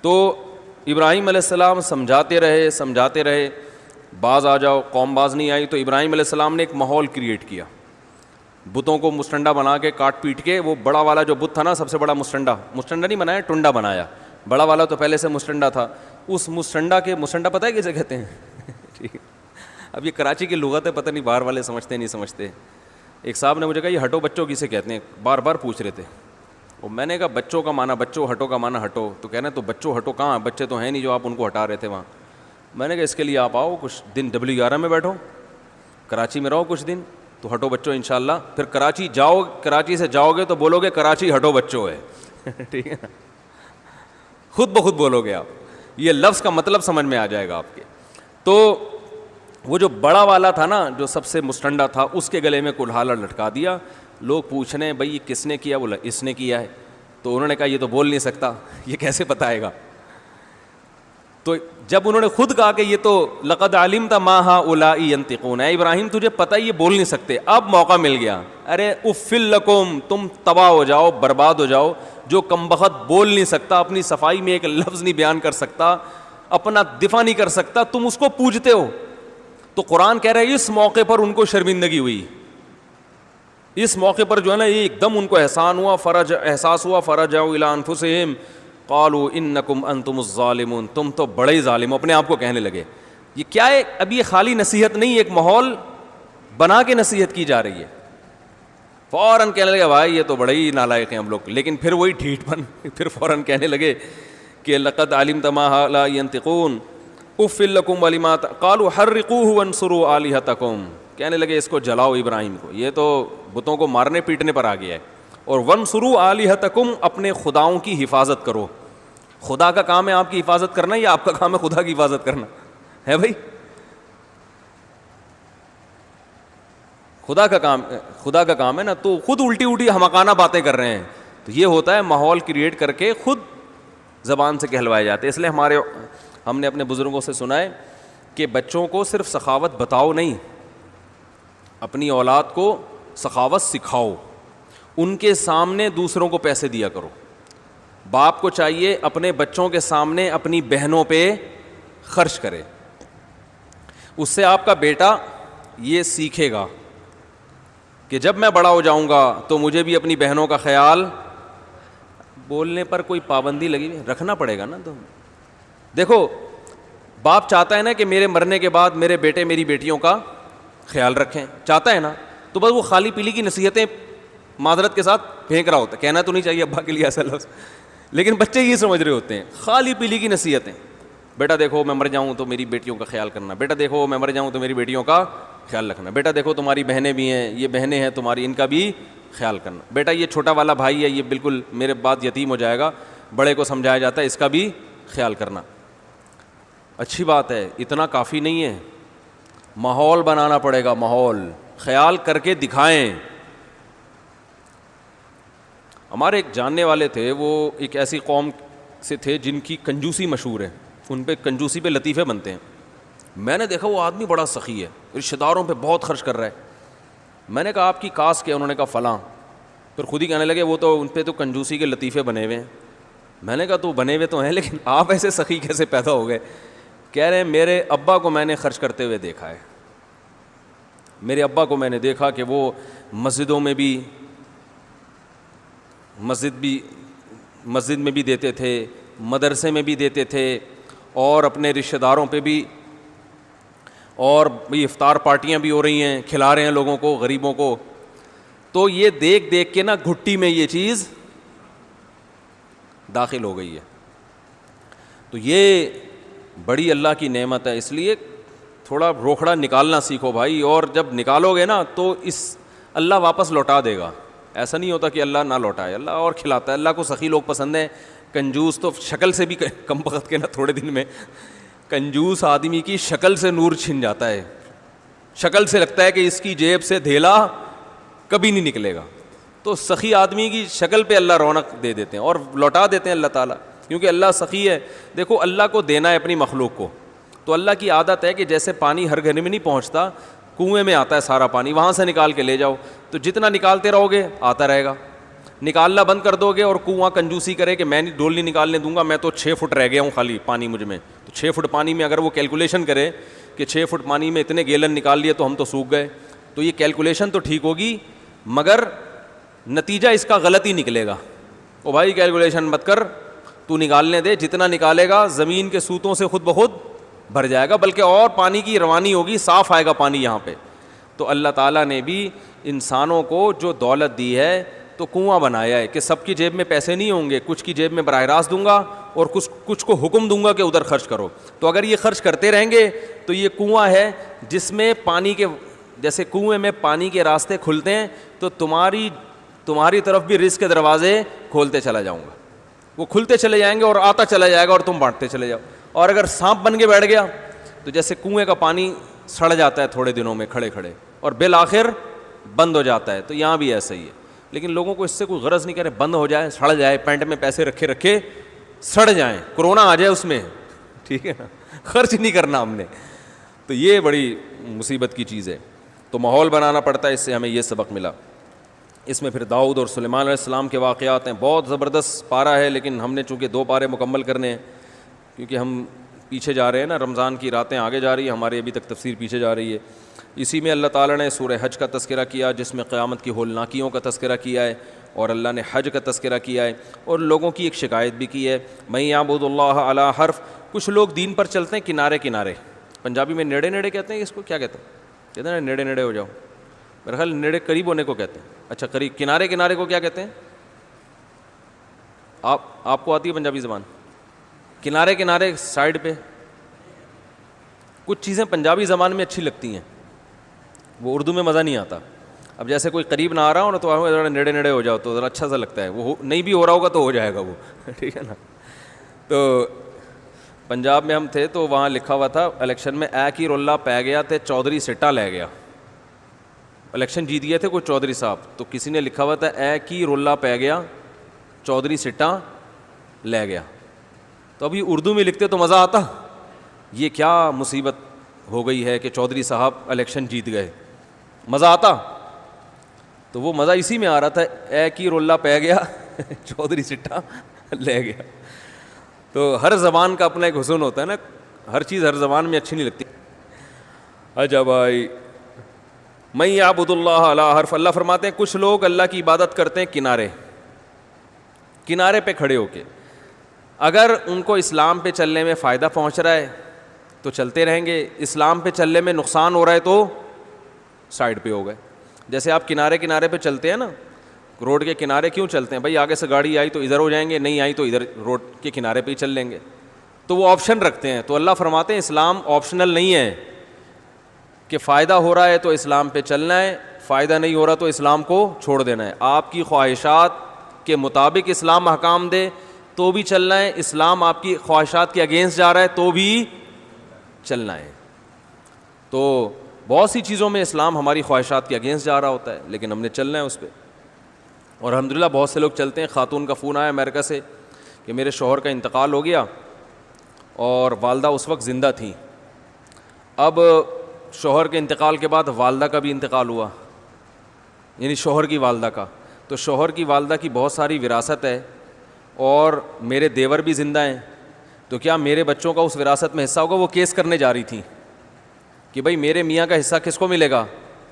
تو ابراہیم علیہ السلام سمجھاتے رہے، باز آ جاؤ، قوم باز نہیں آئی. تو ابراہیم علیہ السلام نے ایک ماحول کریٹ کیا، بتوں کو مستنڈا بنا کے کاٹ پیٹ کے. وہ بڑا والا جو بت تھا نا، سب سے بڑا مستنڈا نہیں بنایا، ٹنڈا بنایا. بڑا والا تو پہلے سے مستنڈا تھا. اس مستنڈا پتہ ہے کیسے کہتے ہیں؟ ٹھیک. اب یہ کراچی کی لغت ہے، پتہ نہیں باہر والے سمجھتے نہیں سمجھتے. ایک صاحب نے مجھے کہا یہ ہٹو بچوں کسے کہتے ہیں، بار بار پوچھ رہے تھے. اور میں نے کہا بچوں کا معنی بچوں، ہٹو کا معنی ہٹو. تو کہنا تو بچوں ہٹو کہاں، بچے تو ہیں نہیں جو آپ ان کو ہٹا رہے تھے وہاں. میں نے کہا اس کے لیے آپ آؤ کچھ دن W11 میں بیٹھو، کراچی میں رہو کچھ دن، تو ہٹو بچوں انشاءاللہ. پھر کراچی سے جاؤ گے تو بولو گے کراچی ہٹو بچوں ہے. ٹھیک ہے، خود بخود بولو گے آپ، یہ لفظ کا مطلب سمجھ میں آ جائے گا آپ کے. تو وہ جو بڑا والا تھا نا، جو سب سے مستنڈا تھا، اس کے گلے میں کلہاڑا لٹکا دیا. لوگ پوچھ رہے ہیں بھائی یہ کس نے کیا؟ بولا اس نے کیا ہے. تو انہوں نے کہا یہ تو بول نہیں سکتا، یہ کیسے بتائے گا؟ تو جب انہوں نے خود کہا کہ یہ تو لقد علمت ما هؤلاء ينطقون، اے ابراہیم تجھے پتہ یہ بول نہیں سکتے، اب موقع مل گیا. ارے افل لکم، تم تباہ ہو جاؤ، برباد ہو جاؤ. جو کمبخت بول نہیں سکتا، اپنی صفائی میں ایک لفظ نہیں بیان کر سکتا، اپنا دفاع نہیں کر سکتا، تم اس کو پوجتے ہو. تو قرآن کہہ رہا ہے اس موقع پر ان کو شرمندگی ہوئی، اس موقع پر جو ہے نا یہ ایک دم ان کو احساس ہوا. فرجعوا الی انفسہم قالوا انکم انتم الظالمون، تم تو بڑے ہی ظالم ہو. اپنے آپ کو کہنے لگے. یہ کیا ہے؟ اب یہ خالی نصیحت نہیں، ایک ماحول بنا کے نصیحت کی جا رہی ہے. فوراً کہنے لگے بھائی یہ تو بڑے ہی نالائق ہیں ہم لوگ. لیکن پھر وہی ڈھیٹ پن، پھر فوراً کہنے لگے کہ لقد علمت ما هؤلاء ينطقون اف لکم ولما قالوا حرقوه وانصروا آلہتکم. کہنے لگے اس کو جلاؤ ابراہیم کو، یہ تو بتوں کو مارنے پیٹنے پر آ گیا ہے. اور وانصروا آلہتکم، اپنے خداؤں کی حفاظت کرو. خدا کا کام ہے آپ کی حفاظت کرنا یا آپ کا کام ہے خدا کی حفاظت کرنا؟ ہے بھائی، خدا کا کام ہے نا. تو خود الٹی حمقانہ باتیں کر رہے ہیں. تو یہ ہوتا ہے ماحول کریٹ کر کے خود زبان سے کہلوائے جاتے. اس لیے ہم نے اپنے بزرگوں سے سنا ہے کہ بچوں کو صرف سخاوت بتاؤ نہیں، اپنی اولاد کو سخاوت سکھاؤ. ان کے سامنے دوسروں کو پیسے دیا کرو. باپ کو چاہیے اپنے بچوں کے سامنے اپنی بہنوں پہ خرچ کرے. اس سے آپ کا بیٹا یہ سیکھے گا کہ جب میں بڑا ہو جاؤں گا تو مجھے بھی اپنی بہنوں کا خیال. بولنے پر کوئی پابندی لگی رکھنا پڑے گا نا. تو دیکھو باپ چاہتا ہے نا کہ میرے مرنے کے بعد میرے بیٹے میری بیٹیوں کا خیال رکھیں، چاہتا ہے نا. تو بس وہ خالی پیلی کی نصیحتیں معذرت کے ساتھ پھینک رہا ہوتا ہے. کہنا تو نہیں چاہیے ابا کے لیے ایسا لفظ، لیکن بچے یہ سمجھ رہے ہوتے ہیں خالی پیلی کی نصیحتیں. بیٹا دیکھو میں مر جاؤں تو میری بیٹیوں کا خیال کرنا, بیٹا دیکھو میں مر جاؤں تو میری بیٹیوں کا خیال رکھنا, بیٹا دیکھو تمہاری بہنیں بھی ہیں, یہ بہنیں ہیں تمہاری, ان کا بھی خیال کرنا, بیٹا یہ چھوٹا والا بھائی ہے یہ بالکل میرے بعد یتیم ہو جائے گا, بڑے کو سمجھایا جاتا ہے اس کا بھی خیال کرنا. اچھی بات ہے, اتنا کافی نہیں ہے, ماحول بنانا پڑے گا, ماحول خیال کر کے دکھائیں. ہمارے ایک جاننے والے تھے, وہ ایک ایسی قوم سے تھے جن کی کنجوسی مشہور ہے, ان پہ کنجوسی پہ لطیفے بنتے ہیں. میں نے دیکھا وہ آدمی بڑا سخی ہے, رشتہ داروں پہ بہت خرچ کر رہا ہے. میں نے کہا آپ کی کاسٹ کیا؟ انہوں نے کہا فلاں. پھر خود ہی کہنے لگے وہ تو ان پہ تو کنجوسی کے لطیفے بنے ہوئے ہیں. میں نے کہا تو بنے ہوئے تو ہیں لیکن آپ ایسے سخی کیسے پیدا ہو گئے؟ کہہ رہے ہیں میرے ابا کو میں نے خرچ کرتے ہوئے دیکھا ہے, میرے ابا کو میں نے دیکھا کہ وہ مسجدوں میں بھی مسجد میں بھی دیتے تھے, مدرسے میں بھی دیتے تھے, اور اپنے رشتہ داروں پہ بھی, اور افطار پارٹیاں بھی ہو رہی ہیں, کھلا رہے ہیں لوگوں کو, غریبوں کو. تو یہ دیکھ دیکھ کے نا گھٹی میں یہ چیز داخل ہو گئی ہے. تو یہ بڑی اللہ کی نعمت ہے, اس لیے تھوڑا روکھڑا نکالنا سیکھو بھائی, اور جب نکالو گے نا تو اس اللہ واپس لوٹا دے گا. ایسا نہیں ہوتا کہ اللہ نہ لوٹائے, اللہ اور کھلاتا ہے. اللہ کو سخی لوگ پسند ہیں, کنجوس تو شکل سے بھی کم وقت کے نا تھوڑے دن میں کنجوس آدمی کی شکل سے نور چھن جاتا ہے, شکل سے لگتا ہے کہ اس کی جیب سے دھیلا کبھی نہیں نکلے گا. تو سخی آدمی کی شکل پہ اللہ رونق دے دیتے ہیں اور لوٹا دیتے ہیں اللہ تعالیٰ, کیونکہ اللہ سخی ہے. دیکھو اللہ کو دینا ہے اپنی مخلوق کو, تو اللہ کی عادت ہے کہ جیسے پانی ہر گھر میں نہیں پہنچتا, کنویں میں آتا ہے سارا پانی, وہاں سے نکال کے لے جاؤ, تو جتنا نکالتے رہو گے آتا رہے گا. نکالنا بند کر دو گے اور کنواں کنجوسی کرے کہ میں ڈول نہیں نکالنے دوں گا, میں تو 6 فٹ رہ گیا ہوں خالی پانی مجھ میں, تو 6 فٹ پانی میں اگر وہ کیلکولیشن کرے کہ 6 فٹ پانی میں اتنے گیلن نکال لیے تو ہم تو سوکھ گئے, تو یہ کیلکولیشن تو ٹھیک ہوگی مگر نتیجہ اس کا غلط ہی نکلے گا. او بھائی کیلکولیشن مت کر, تو نکالنے دے, جتنا نکالے گا زمین کے سوتوں سے خود بخود بھر جائے گا, بلکہ اور پانی کی روانی ہوگی, صاف آئے گا پانی یہاں پہ. تو اللہ تعالیٰ نے بھی انسانوں کو جو دولت دی ہے تو کنواں بنایا ہے کہ سب کی جیب میں پیسے نہیں ہوں گے, کچھ کی جیب میں براہ راست دوں گا اور کچھ کو حکم دوں گا کہ ادھر خرچ کرو. تو اگر یہ خرچ کرتے رہیں گے تو یہ کنواں ہے جس میں پانی کے, جیسے کنویں میں پانی کے راستے کھلتے ہیں تو تمہاری طرف بھی رزق کے دروازے کھولتے چلا جاؤں گا, وہ کھلتے چلے جائیں گے اور آتا چلا جائے گا اور تم بانٹتے چلے جاؤ. اور اگر سانپ بن کے بیٹھ گیا تو جیسے کنویں کا پانی سڑ جاتا ہے تھوڑے دنوں میں کھڑے کھڑے اور بالآخر بند ہو جاتا ہے, تو یہاں بھی ایسا ہی ہے. لیکن لوگوں کو اس سے کوئی غرض نہیں کرے, بند ہو جائے, سڑ جائے, پینٹ میں پیسے رکھے سڑ جائیں, کرونا آ جائے اس میں, ٹھیک ہے نا, خرچ نہیں کرنا ہم نے. تو یہ بڑی مصیبت کی چیز ہے. تو ماحول بنانا پڑتا ہے, اس سے ہمیں یہ سبق ملا. اس میں پھر داؤد اور سلیمان علیہ السلام کے واقعات ہیں, بہت زبردست پارہ ہے, لیکن ہم نے چونکہ 2 پارے مکمل کرنے ہیں کیونکہ ہم پیچھے جا رہے ہیں نا, رمضان کی راتیں آگے جا رہی ہیں, ہماری ابھی تک تفسیر پیچھے جا رہی ہے. اسی میں اللہ تعالیٰ نے سورہ حج کا تذکرہ کیا جس میں قیامت کی ہولناکیوں کا تذکرہ کیا ہے, اور اللہ نے حج کا تذکرہ کیا ہے, اور لوگوں کی ایک شکایت بھی کی ہے, میں یعبد اللہ علی حرف. کچھ لوگ دین پر چلتے ہیں کنارے کنارے, پنجابی میں نیڑے نیڑے کہتے ہیں, اس کو کیا کہتے ہیں؟ کہتے ہیں نیڑے نیڑے ہو جاؤ, میرا خیال نیڑے قریب ہونے کو کہتے ہیں. اچھا قریب, کنارے کنارے کو کیا کہتے ہیں؟ آپ کو آتی ہے پنجابی زبان؟ کنارے کنارے سائڈ پہ, کچھ چیزیں پنجابی زبان میں اچھی لگتی ہیں, وہ اردو میں مزہ نہیں آتا. اب جیسے کوئی قریب نہ آ رہا ہو نا تو ذرا نیڑے نیڑے ہو جاؤ تو ذرا اچھا سا لگتا ہے, وہ نہیں بھی ہو رہا ہوگا تو ہو جائے گا وہ, ٹھیک ہے نا. تو پنجاب میں ہم تھے تو وہاں لکھا ہوا تھا الیکشن میں اے کی رولہ پی گیا تے چودھری سٹا لے گیا. الیکشن جیت گئے تھے کوئی چودھری صاحب, تو کسی نے لکھا ہوا تھا اے کی رولہ پی گیا چودھری سٹا لے گیا. تو ابھی اردو میں لکھتے تو مزہ آتا, یہ کیا مصیبت ہو گئی ہے کہ چودھری صاحب الیکشن جیت گئے, مزہ آتا. تو وہ مزہ اسی میں آ رہا تھا, اے کی رولہ پہ گیا چودھری سٹا لے گیا. تو ہر زبان کا اپنا ایک حسن ہوتا ہے نا, ہر چیز ہر زبان میں اچھی نہیں لگتی. اچھا بھائی, میں یعبد اللہ علی حرف, اللہ فرماتے ہیں کچھ لوگ اللہ کی عبادت کرتے ہیں کنارے پہ کھڑے ہو کے. اگر ان کو اسلام پہ چلنے میں فائدہ پہنچ رہا ہے تو چلتے رہیں گے, اسلام پہ چلنے میں نقصان ہو رہا ہے تو سائڈ پہ ہو گئے. جیسے آپ کنارے کنارے پہ چلتے ہیں نا, روڈ کے کنارے کیوں چلتے ہیں بھائی؟ آگے سے گاڑی آئی تو ادھر ہو جائیں گے, نہیں آئی تو ادھر روڈ کے کنارے پہ ہی چل لیں گے. تو وہ آپشن رکھتے ہیں. تو اللہ فرماتے ہیں اسلام آپشنل نہیں ہے کہ فائدہ ہو رہا ہے تو اسلام پہ چلنا ہے, فائدہ نہیں ہو رہا تو اسلام کو چھوڑ دینا ہے. آپ کی خواہشات کے مطابق اسلام احکام دے تو بھی چلنا ہے, اسلام آپ کی خواہشات کے اگینسٹ جا رہا ہے تو بھی چلنا ہے. تو بہت سی چیزوں میں اسلام ہماری خواہشات کے اگینسٹ جا رہا ہوتا ہے, لیکن ہم نے چلنا ہے اس پہ. اور الحمدللہ بہت سے لوگ چلتے ہیں. خاتون کا فون آیا امریکہ سے کہ میرے شوہر کا انتقال ہو گیا اور والدہ اس وقت زندہ تھیں. اب شوہر کے انتقال کے بعد والدہ کا بھی انتقال ہوا, یعنی شوہر کی والدہ کا. تو شوہر کی والدہ کی بہت ساری وراثت ہے اور میرے دیور بھی زندہ ہیں, تو کیا میرے بچوں کا اس وراثت میں حصہ ہوگا؟ وہ کیس کرنے جا رہی تھیں کہ بھائی میرے میاں کا حصہ کس کو ملے گا,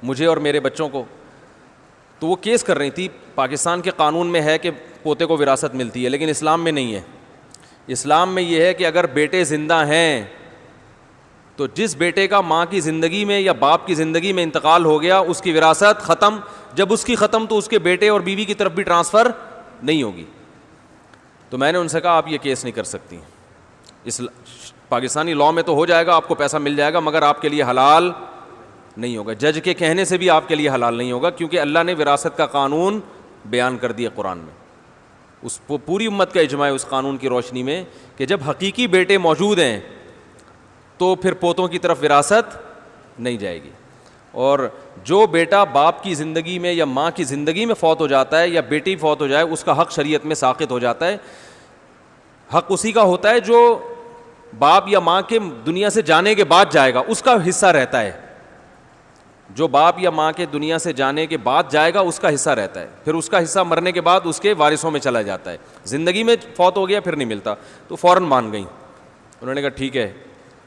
مجھے اور میرے بچوں کو. تو وہ کیس کر رہی تھی. پاکستان کے قانون میں ہے کہ پوتے کو وراثت ملتی ہے, لیکن اسلام میں نہیں ہے. اسلام میں یہ ہے کہ اگر بیٹے زندہ ہیں تو جس بیٹے کا ماں کی زندگی میں یا باپ کی زندگی میں انتقال ہو گیا اس کی وراثت ختم. جب اس کی ختم تو اس کے بیٹے اور بیوی کی طرف بھی ٹرانسفر نہیں ہوگی. تو میں نے ان سے کہا آپ یہ کیس نہیں کر سکتی. پاکستانی لاء میں تو ہو جائے گا, آپ کو پیسہ مل جائے گا, مگر آپ کے لیے حلال نہیں ہوگا. جج کے کہنے سے بھی آپ کے لیے حلال نہیں ہوگا, کیونکہ اللہ نے وراثت کا قانون بیان کر دیا قرآن میں. اس پوری امت کا اجماع ہے اس قانون کی روشنی میں کہ جب حقیقی بیٹے موجود ہیں تو پھر پوتوں کی طرف وراثت نہیں جائے گی. اور جو بیٹا باپ کی زندگی میں یا ماں کی زندگی میں فوت ہو جاتا ہے یا بیٹی فوت ہو جائے, اس کا حق شریعت میں ساقط ہو جاتا ہے. حق اسی کا ہوتا ہے جو باپ یا ماں کے دنیا سے جانے کے بعد جائے گا, اس کا حصہ رہتا ہے. جو باپ یا ماں کے دنیا سے جانے کے بعد جائے گا اس کا حصہ رہتا ہے, پھر اس کا حصہ مرنے کے بعد اس کے وارثوں میں چلا جاتا ہے. زندگی میں فوت ہو گیا پھر نہیں ملتا. تو فوراً مان گئیں. انہوں نے کہا ٹھیک ہے,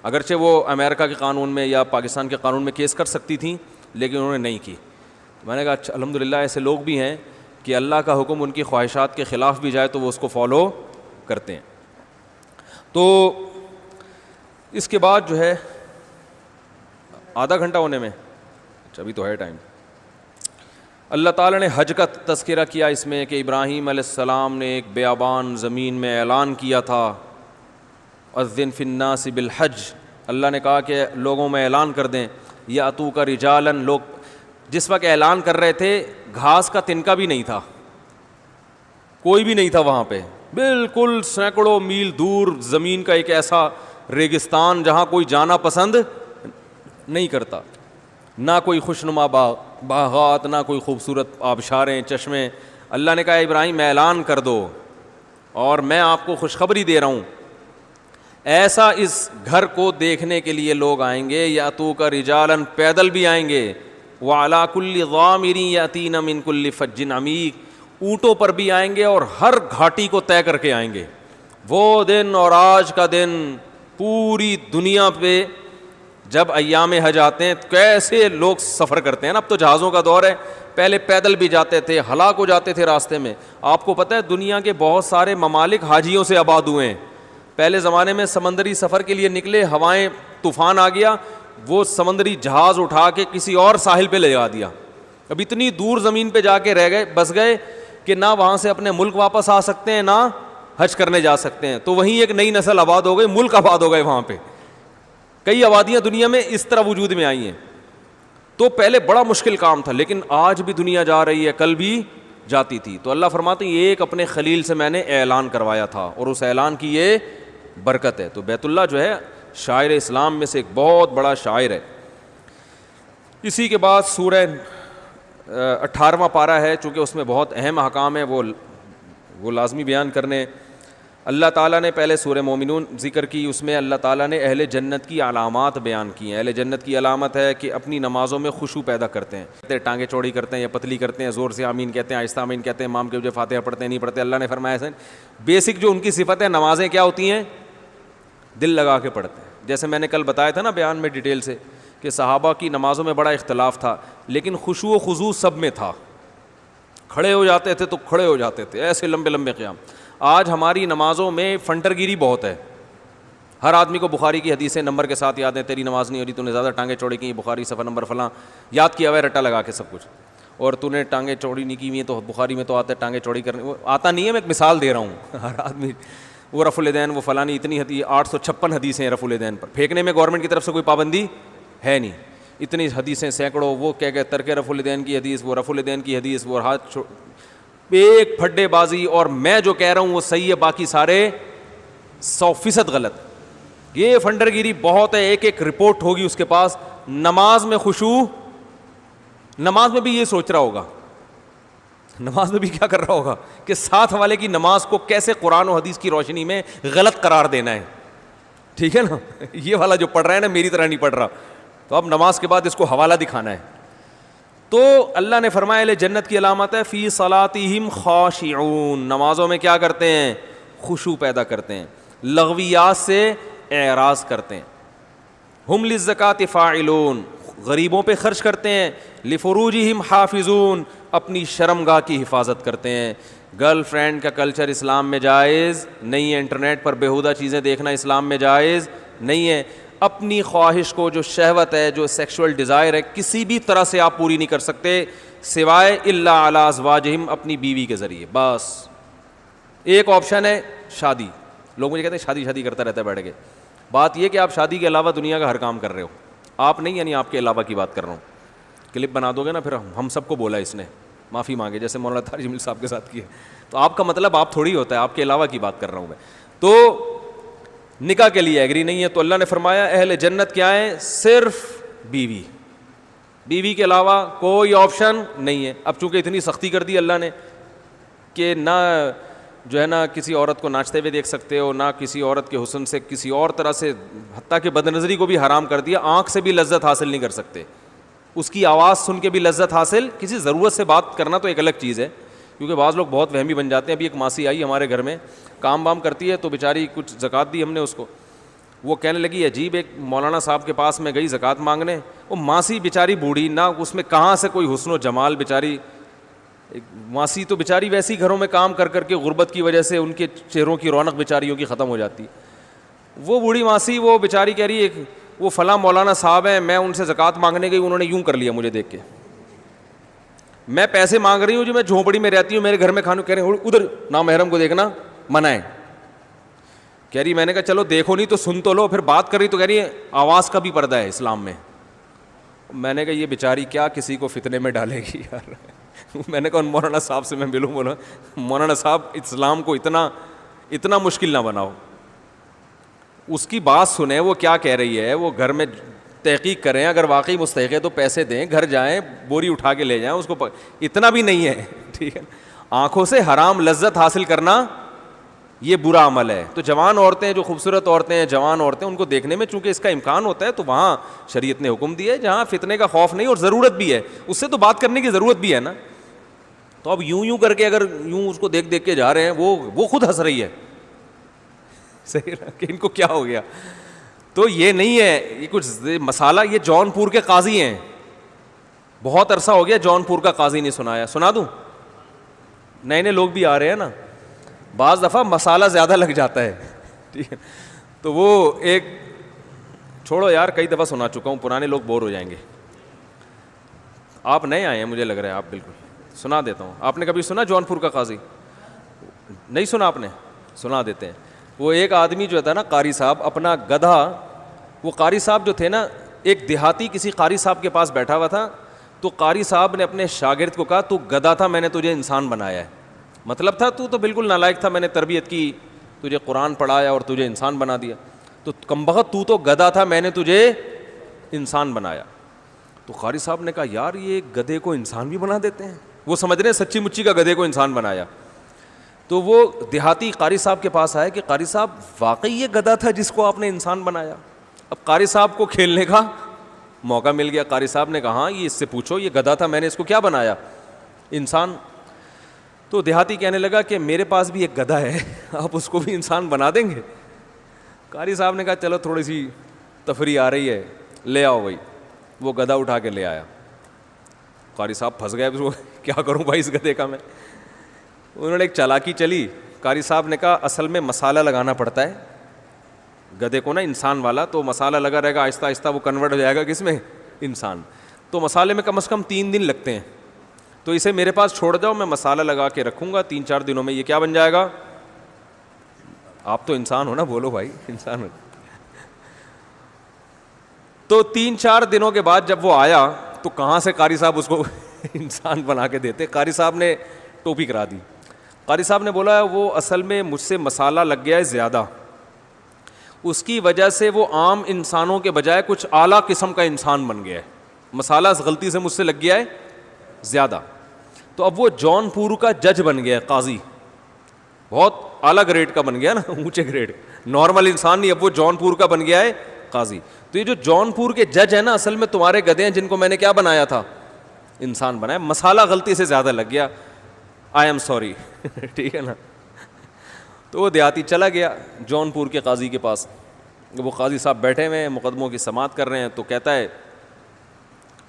اگرچہ وہ امریکہ کے قانون میں یا پاکستان کے قانون میں کیس کر سکتی تھیں لیکن انہوں نے نہیں کی. میں نے کہا اچھا الحمدللہ ایسے لوگ بھی ہیں کہ اللہ کا حکم ان کی خواہشات کے خلاف بھی جائے تو وہ اس کو فالو کرتے ہیں. تو اس کے بعد جو ہے آدھا گھنٹہ ہونے میں, اچھا ابھی تو ہے ٹائم, اللہ تعالیٰ نے حج کا تذکرہ کیا اس میں کہ ابراہیم علیہ السلام نے ایک بیابان زمین میں اعلان کیا تھا, اذن فی الناس بالحج. اللہ نے کہا کہ لوگوں میں اعلان کر دیں, یاتوک رجالا. لوگ جس وقت اعلان کر رہے تھے گھاس کا تنکا بھی نہیں تھا, کوئی بھی نہیں تھا وہاں پہ, بالکل سینکڑوں میل دور زمین کا ایک ایسا ریگستان جہاں کوئی جانا پسند نہیں کرتا, نہ کوئی خوشنما باغات, نہ کوئی خوبصورت آبشاریں, چشمے. اللہ نے کہا ابراہیم اعلان کر دو اور میں آپ کو خوشخبری دے رہا ہوں, ایسا اس گھر کو دیکھنے کے لیے لوگ آئیں گے, یاتوک رجالا, پیدل بھی آئیں گے, وعلی کل ضامر یاتین من کل فج عمیق, اونٹوں پر بھی آئیں گے اور ہر گھاٹی کو طے کر کے آئیں گے. وہ دن اور آج کا دن پوری دنیا پہ جب ایام حج آتے ہیں کیسے لوگ سفر کرتے ہیں نا. اب تو جہازوں کا دور ہے, پہلے پیدل بھی جاتے تھے, ہلاک ہو جاتے تھے راستے میں. آپ کو پتہ ہے دنیا کے بہت سارے ممالک حاجیوں سے آباد ہوئے ہیں. پہلے زمانے میں سمندری سفر کے لیے نکلے, ہوائیں طوفان آ گیا, وہ سمندری جہاز اٹھا کے کسی اور ساحل پہ لے جا دیا. اب اتنی دور زمین پہ جا کے رہ گئے, بس گئے کہ نہ وہاں سے اپنے ملک واپس آ سکتے ہیں نہ حج کرنے جا سکتے ہیں. تو وہیں ایک نئی نسل آباد ہو گئی, ملک آباد ہو گئے وہاں پہ. کئی آبادیاں دنیا میں اس طرح وجود میں آئی ہیں. تو پہلے بڑا مشکل کام تھا, لیکن آج بھی دنیا جا رہی ہے, کل بھی جاتی تھی. تو اللہ فرماتے ہیں یہ ایک اپنے خلیل سے میں نے اعلان کروایا تھا اور اس اعلان کی یہ برکت ہے. تو بیت اللہ جو ہے شاعر اسلام میں سے ایک بہت بڑا شاعر ہے. اسی کے بعد سورہ 18واں پارہ ہے, چونکہ اس میں بہت اہم احکام ہیں وہ لازمی بیان کرنے. اللہ تعالیٰ نے پہلے سورہ مومنون ذکر کی, اس میں اللہ تعالیٰ نے اہل جنت کی علامات بیان کی ہیں. اہل جنت کی علامت ہے کہ اپنی نمازوں میں خشوع پیدا کرتے ہیں, ٹانگیں چوڑی کرتے ہیں یا پتلی کرتے ہیں, زور سے آمین کہتے ہیں, آہستہ آمین کہتے ہیں, امام کے وجہ فاتحہ پڑھتے ہیں نہیں پڑھتے. اللہ نے فرمایا ایسے بیسک جو ان کی صفت ہے, نمازیں کیا ہوتی ہیں, دل لگا کے پڑھتے ہیں. جیسے میں نے کل بتایا تھا نا بیان میں ڈیٹیل سے کہ صحابہ کی نمازوں میں بڑا اختلاف تھا, لیکن خشوع و خضوع سب میں تھا. کھڑے ہو جاتے تھے تو کھڑے ہو جاتے تھے, ایسے لمبے لمبے قیام. آج ہماری نمازوں میں فنٹر گیری بہت ہے. ہر آدمی کو بخاری کی حدیثیں نمبر کے ساتھ یاد ہیں, تیری نماز نہیں ہو رہی, تو نے زیادہ ٹانگیں چوڑی کی, بخاری صفحہ نمبر فلاں یاد کیا ہوا ہے رٹا لگا کے سب کچھ, اور تو نے ٹانگیں چوڑی نہیں کی ہوئی ہیں تو بخاری میں تو آتا ہے ٹانگیں چوڑی کرنے, وہ آتا نہیں ہے, میں ایک مثال دے رہا ہوں. ہر آدمی وہ رفع الیدین وہ فلانی اتنی 856 حدیثیں ہیں رفع الیدین پر. پھینکنے میں گورنمنٹ کی طرف سے کوئی پابندی ہے نہیں. اتنی حدیثیں سینکڑوں, وہ کیا کہ ترک رفع الیدین کی حدیث, وہ رفع الیدین کی حدیث, وہ ہاتھ ایک پھڈے بازی. اور میں جو کہہ رہا ہوں وہ صحیح ہے, باقی سارے 100% غلط. یہ فنڈر گیری بہت ہے. ایک ایک رپورٹ ہوگی اس کے پاس. نماز میں خشوع, نماز میں بھی یہ سوچ رہا ہوگا, نماز میں بھی کیا کر رہا ہوگا کہ ساتھ والے کی نماز کو کیسے قرآن و حدیث کی روشنی میں غلط قرار دینا ہے. ٹھیک ہے نا, یہ والا جو پڑھ رہا ہے نا میری طرح نہیں پڑھ رہا, تو اب نماز کے بعد اس کو حوالہ دکھانا ہے. تو اللہ نے فرمایا لے جنت کی علامت ہے فی صلاتہم خاشعون, نمازوں میں کیا کرتے ہیں؟ خشوع پیدا کرتے ہیں, لغویات سے اعراض کرتے ہیں. ہم للزکاۃ فاعلون, غریبوں پہ خرچ کرتے ہیں. لفروجہم حافظون, اپنی شرمگاہ کی حفاظت کرتے ہیں. گرل فرینڈ کا کلچر اسلام میں جائز نہیں ہے. انٹرنیٹ پر بیہودہ چیزیں دیکھنا اسلام میں جائز نہیں ہے. اپنی خواہش کو, جو شہوت ہے, جو سیکشول ڈیزائر ہے, کسی بھی طرح سے آپ پوری نہیں کر سکتے سوائے الا علی ازواجہم, اپنی بیوی کے ذریعے. بس ایک آپشن ہے شادی. لوگ مجھے کہتے ہیں شادی شادی کرتا رہتا ہے بیٹھ کے. بات یہ کہ آپ شادی کے علاوہ دنیا کا ہر کام کر رہے ہو. آپ نہیں, یعنی آپ کے علاوہ کی بات کر رہا ہوں. کلپ بنا دو گے نا, پھر ہم سب کو بولا اس نے, معافی مانگے, جیسے مولانا طارق جمیل صاحب کے ساتھ کیا. تو آپ کا مطلب آپ تھوڑی ہوتا ہے, آپ کے علاوہ کی بات کر رہا ہوں میں. تو نکاح کے لیے ایگری نہیں ہے. تو اللہ نے فرمایا اہل جنت کیا ہے؟ صرف بیوی, بیوی کے علاوہ کوئی آپشن نہیں ہے. اب چونکہ اتنی سختی کر دی اللہ نے کہ نہ جو ہے نا کسی عورت کو ناچتے ہوئے دیکھ سکتے ہو, نہ کسی عورت کے حسن سے کسی اور طرح سے, حتیٰ کہ بد نظری کو بھی حرام کر دیا. آنکھ سے بھی لذت حاصل نہیں کر سکتے, اس کی آواز سن کے بھی لذت حاصل. کسی ضرورت سے بات کرنا تو ایک الگ چیز ہے, کیونکہ بعض لوگ بہت وہمی بن جاتے ہیں. ابھی ایک ماسی آئی ہمارے گھر میں, کام وام کرتی ہے, تو بیچاری کچھ زکوٰۃ دی ہم نے اس کو. وہ کہنے لگی عجیب, ایک مولانا صاحب کے پاس میں گئی زکوٰۃ مانگنے. وہ ماسی بیچاری بوڑھی, نہ اس میں کہاں سے کوئی حسن و جمال. بیچاری ماسی تو بیچاری ویسی گھروں میں کام کر کر کے غربت کی وجہ سے ان کے چہروں کی رونق بیچاریوں کی ختم ہو جاتی. وہ بوڑھی ماسی, وہ بیچاری کہہ رہی ہے وہ فلاں مولانا صاحب ہیں, میں ان سے زکوٰۃ مانگنے گئی, انہوں نے یوں کر لیا مجھے دیکھ کے. میں پیسے مانگ رہی ہوں, جو میں جھونپڑی میں رہتی ہوں, میرے گھر میں کھانے, کہہ رہے ہیں ادھر نامحرم کو دیکھنا منع ہے. کہہ رہی, میں نے کہا چلو دیکھو نہیں تو سن تو لو. پھر بات کر رہی تو کہہ رہی ہے آواز کا بھی پردہ ہے اسلام میں. میں نے کہا یہ بیچاری کیا کسی کو فتنے میں ڈالے گی یار. میں نے کہا مولانا صاحب سے میں ملوں, بولا مولانا صاحب اسلام کو اتنا مشکل نہ بناؤ. اس کی بات سنیں وہ کیا کہہ رہی ہے, وہ گھر میں تحقیق کریں, اگر واقعی مستحق ہے تو پیسے دیں, گھر جائیں بوری اٹھا کے لے جائیں اس کو. اتنا بھی نہیں ہے, ٹھیک ہے. آنکھوں سے حرام لذت حاصل کرنا یہ برا عمل ہے. تو جوان عورتیں, جو خوبصورت عورتیں ہیں, جوان عورتیں, ان کو دیکھنے میں چونکہ اس کا امکان ہوتا ہے, تو وہاں شریعت نے حکم دیا ہے جہاں فتنے کا خوف نہیں اور ضرورت بھی ہے, اس سے تو بات کرنے کی ضرورت بھی ہے نا. تو اب یوں کر کے اگر یوں اس کو دیکھ کے جا رہے ہیں, وہ خود ہنس رہی ہے, صحیح کہ ان کو کیا ہو گیا. تو یہ نہیں ہے, یہ کچھ مسالہ. یہ جونپور کے قاضی ہیں, بہت عرصہ ہو گیا جونپور کا قاضی نہیں سنایا. سنا دوں, نئے نئے لوگ بھی آ رہے ہیں نا, بعض دفعہ مسالہ زیادہ لگ جاتا ہے, ٹھیک ہے. تو وہ ایک چھوڑو یار, کئی دفعہ سنا چکا ہوں, پرانے لوگ بور ہو جائیں گے. آپ نئے آئے ہیں مجھے لگ رہا ہے, آپ بالکل سنا دیتا ہوں. آپ نے کبھی سنا جونپور کا قاضی؟ نہیں سنا آپ نے, سنا دیتے ہیں. وہ ایک آدمی جو تھا نا قاری صاحب, اپنا گدھا, وہ قاری صاحب جو تھے نا, ایک دیہاتی کسی قاری صاحب کے پاس بیٹھا ہوا تھا. تو قاری صاحب نے اپنے شاگرد کو کہا تو گدھا تھا, میں نے تجھے انسان بنایا ہے. مطلب تھا تو بالکل نالائق تھا, میں نے تربیت کی, تجھے قرآن پڑھایا اور تجھے انسان بنا دیا. تو کمبخت تو گدھا تھا, میں نے تجھے انسان بنایا. تو قاری صاحب نے کہا یار یہ گدھے کو انسان بھی بنا دیتے ہیں. وہ سمجھ رہے ہیں سچی مچی کا گدھے کو انسان بنایا. تو وہ دیہاتی قاری صاحب کے پاس آئے کہ قاری صاحب واقعی یہ گدھا تھا جس کو آپ نے انسان بنایا؟ اب قاری صاحب کو کھیلنے کا موقع مل گیا. قاری صاحب نے کہا ہاں یہ اس سے پوچھو, یہ گدھا تھا, میں نے اس کو کیا بنایا؟ انسان. تو دیہاتی کہنے لگا کہ میرے پاس بھی ایک گدھا ہے, آپ اس کو بھی انسان بنا دیں گے؟ قاری صاحب نے کہا چلو تھوڑی سی تفریح آ رہی ہے, لے آؤ بھائی. وہ گدھا اٹھا کے لے آیا. قاری صاحب پھنس گئے, کیا کروں بھائی اس گدھے کا میں. انہوں نے ایک چالاکی چلی. قاری صاحب نے کہا اصل میں مسالہ لگانا پڑتا ہے گدھے کو نا, انسان والا, تو مسالہ لگا رہے گا, آہستہ آہستہ وہ کنورٹ ہو جائے گا کس میں؟ انسان. تو مسالے میں کم از کم 3 دن لگتے ہیں, تو اسے میرے پاس چھوڑ جاؤ, میں مسالہ لگا کے رکھوں گا, 3-4 دنوں میں یہ کیا بن جائے گا؟ آپ تو انسان ہو نا, بولو بھائی انسان ہو. تو 3-4 دنوں کے بعد جب وہ آیا تو کہاں سے قاری صاحب اس کو انسان بنا کے دیتے. قاری صاحب نے ٹوپی کرا دی. قاری صاحب نے بولا وہ اصل میں مجھ سے مسالہ لگ گیا ہے زیادہ, اس کی وجہ سے وہ عام انسانوں کے بجائے کچھ اعلیٰ قسم کا انسان بن گیا ہے. مسالہ غلطی سے مجھ سے لگ گیا ہے زیادہ. تو اب وہ جون پور کا جج بن گیا ہے, قاضی, بہت اعلیٰ گریڈ کا بن گیا نا, اونچے گریڈ, نارمل انسان نہیں, اب وہ جون پور کا بن گیا ہے قاضی. تو یہ جو جون پور کے جج ہیں نا, اصل میں تمہارے گدھے ہیں جن کو میں نے کیا بنایا تھا, انسان بنایا. مسالہ غلطی سے زیادہ لگ گیا, آئی ایم سوری. ٹھیک ہے نا. تو وہ دیہاتی چلا گیا جون پور کے قاضی کے پاس. وہ قاضی صاحب بیٹھے ہوئے ہیں, مقدموں کی سماعت کر رہے ہیں, تو کہتا ہے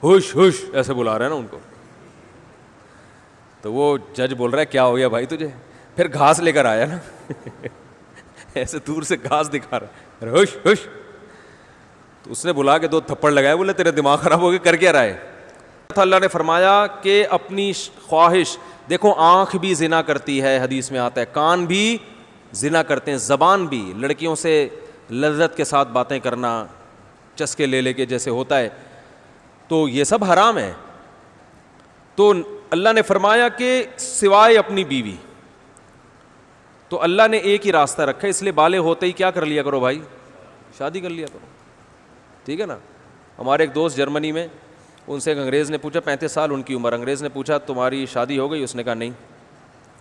ہوش ہوش, ایسے بلا رہے ہیں نا ان کو. تو وہ جج بول رہا ہے کیا ہو گیا بھائی تجھے؟ پھر گھاس لے کر آیا نا, ایسے دور سے گھاس دکھا رہا ہے, ہوش ہوش. تو اس نے بلا کے 2 تھپڑ لگائے, بولے تیرے دماغ خراب ہو گیا, کر کیا رہا ہے؟ اللہ نے فرمایا کہ اپنی خواہش, دیکھو آنکھ بھی زنا کرتی ہے, حدیث میں آتا ہے, کان بھی زنا کرتے ہیں, زبان بھی, لڑکیوں سے لذت کے ساتھ باتیں کرنا, چسکے لے کے جیسے ہوتا ہے, تو یہ سب حرام ہے. تو اللہ نے فرمایا کہ سوائے اپنی بیوی. تو اللہ نے ایک ہی راستہ رکھا, اس لیے بالغ ہوتے ہی کیا کر لیا کرو بھائی, شادی کر لیا کرو. ٹھیک ہے نا. ہمارے ایک دوست جرمنی میں, ان سے ایک انگریز نے پوچھا, 35 سال ان کی عمر, انگریز نے پوچھا تمہاری شادی ہو گئی؟ اس نے کہا نہیں.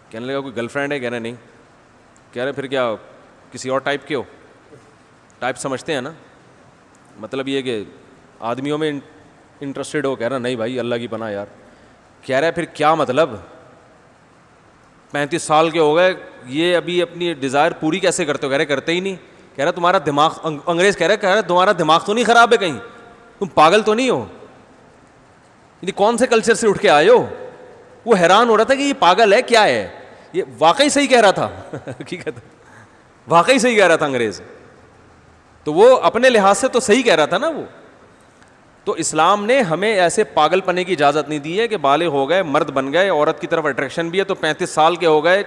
کہنے لگا کوئی گرل فرینڈ ہے؟ کہہ رہے نہیں. کہہ رہے پھر کیا کسی اور ٹائپ کے ہو؟ ٹائپ سمجھتے ہیں نا, مطلب یہ کہ آدمیوں میں انٹرسٹڈ ہو. کہہ رہا نہیں بھائی اللہ کی پناہ یار. کہہ رہا ہے پھر کیا مطلب, 35 سال کے ہو گئے, یہ ابھی اپنی ڈیزائر پوری کیسے کرتے ہو؟ کہہ رہے کرتے ہی نہیں. کہہ رہا تمہارا دماغ, انگریز کہہ رہا تمہارا دماغ تو نہیں خراب ہے کہیں, تم پاگل تو نہیں ہو, یعنی کون سے کلچر سے اٹھ کے آئے ہو؟ وہ حیران ہو رہا تھا کہ یہ پاگل ہے کیا ہے. یہ واقعی صحیح کہہ رہا تھا, حقیقت واقعی صحیح کہہ رہا تھا انگریز. تو وہ اپنے لحاظ سے تو صحیح کہہ رہا تھا نا وہ. تو اسلام نے ہمیں ایسے پاگل پنے کی اجازت نہیں دی ہے کہ بالغ ہو گئے, مرد بن گئے, عورت کی طرف اٹریکشن بھی ہے, تو 35 سال کے ہو گئے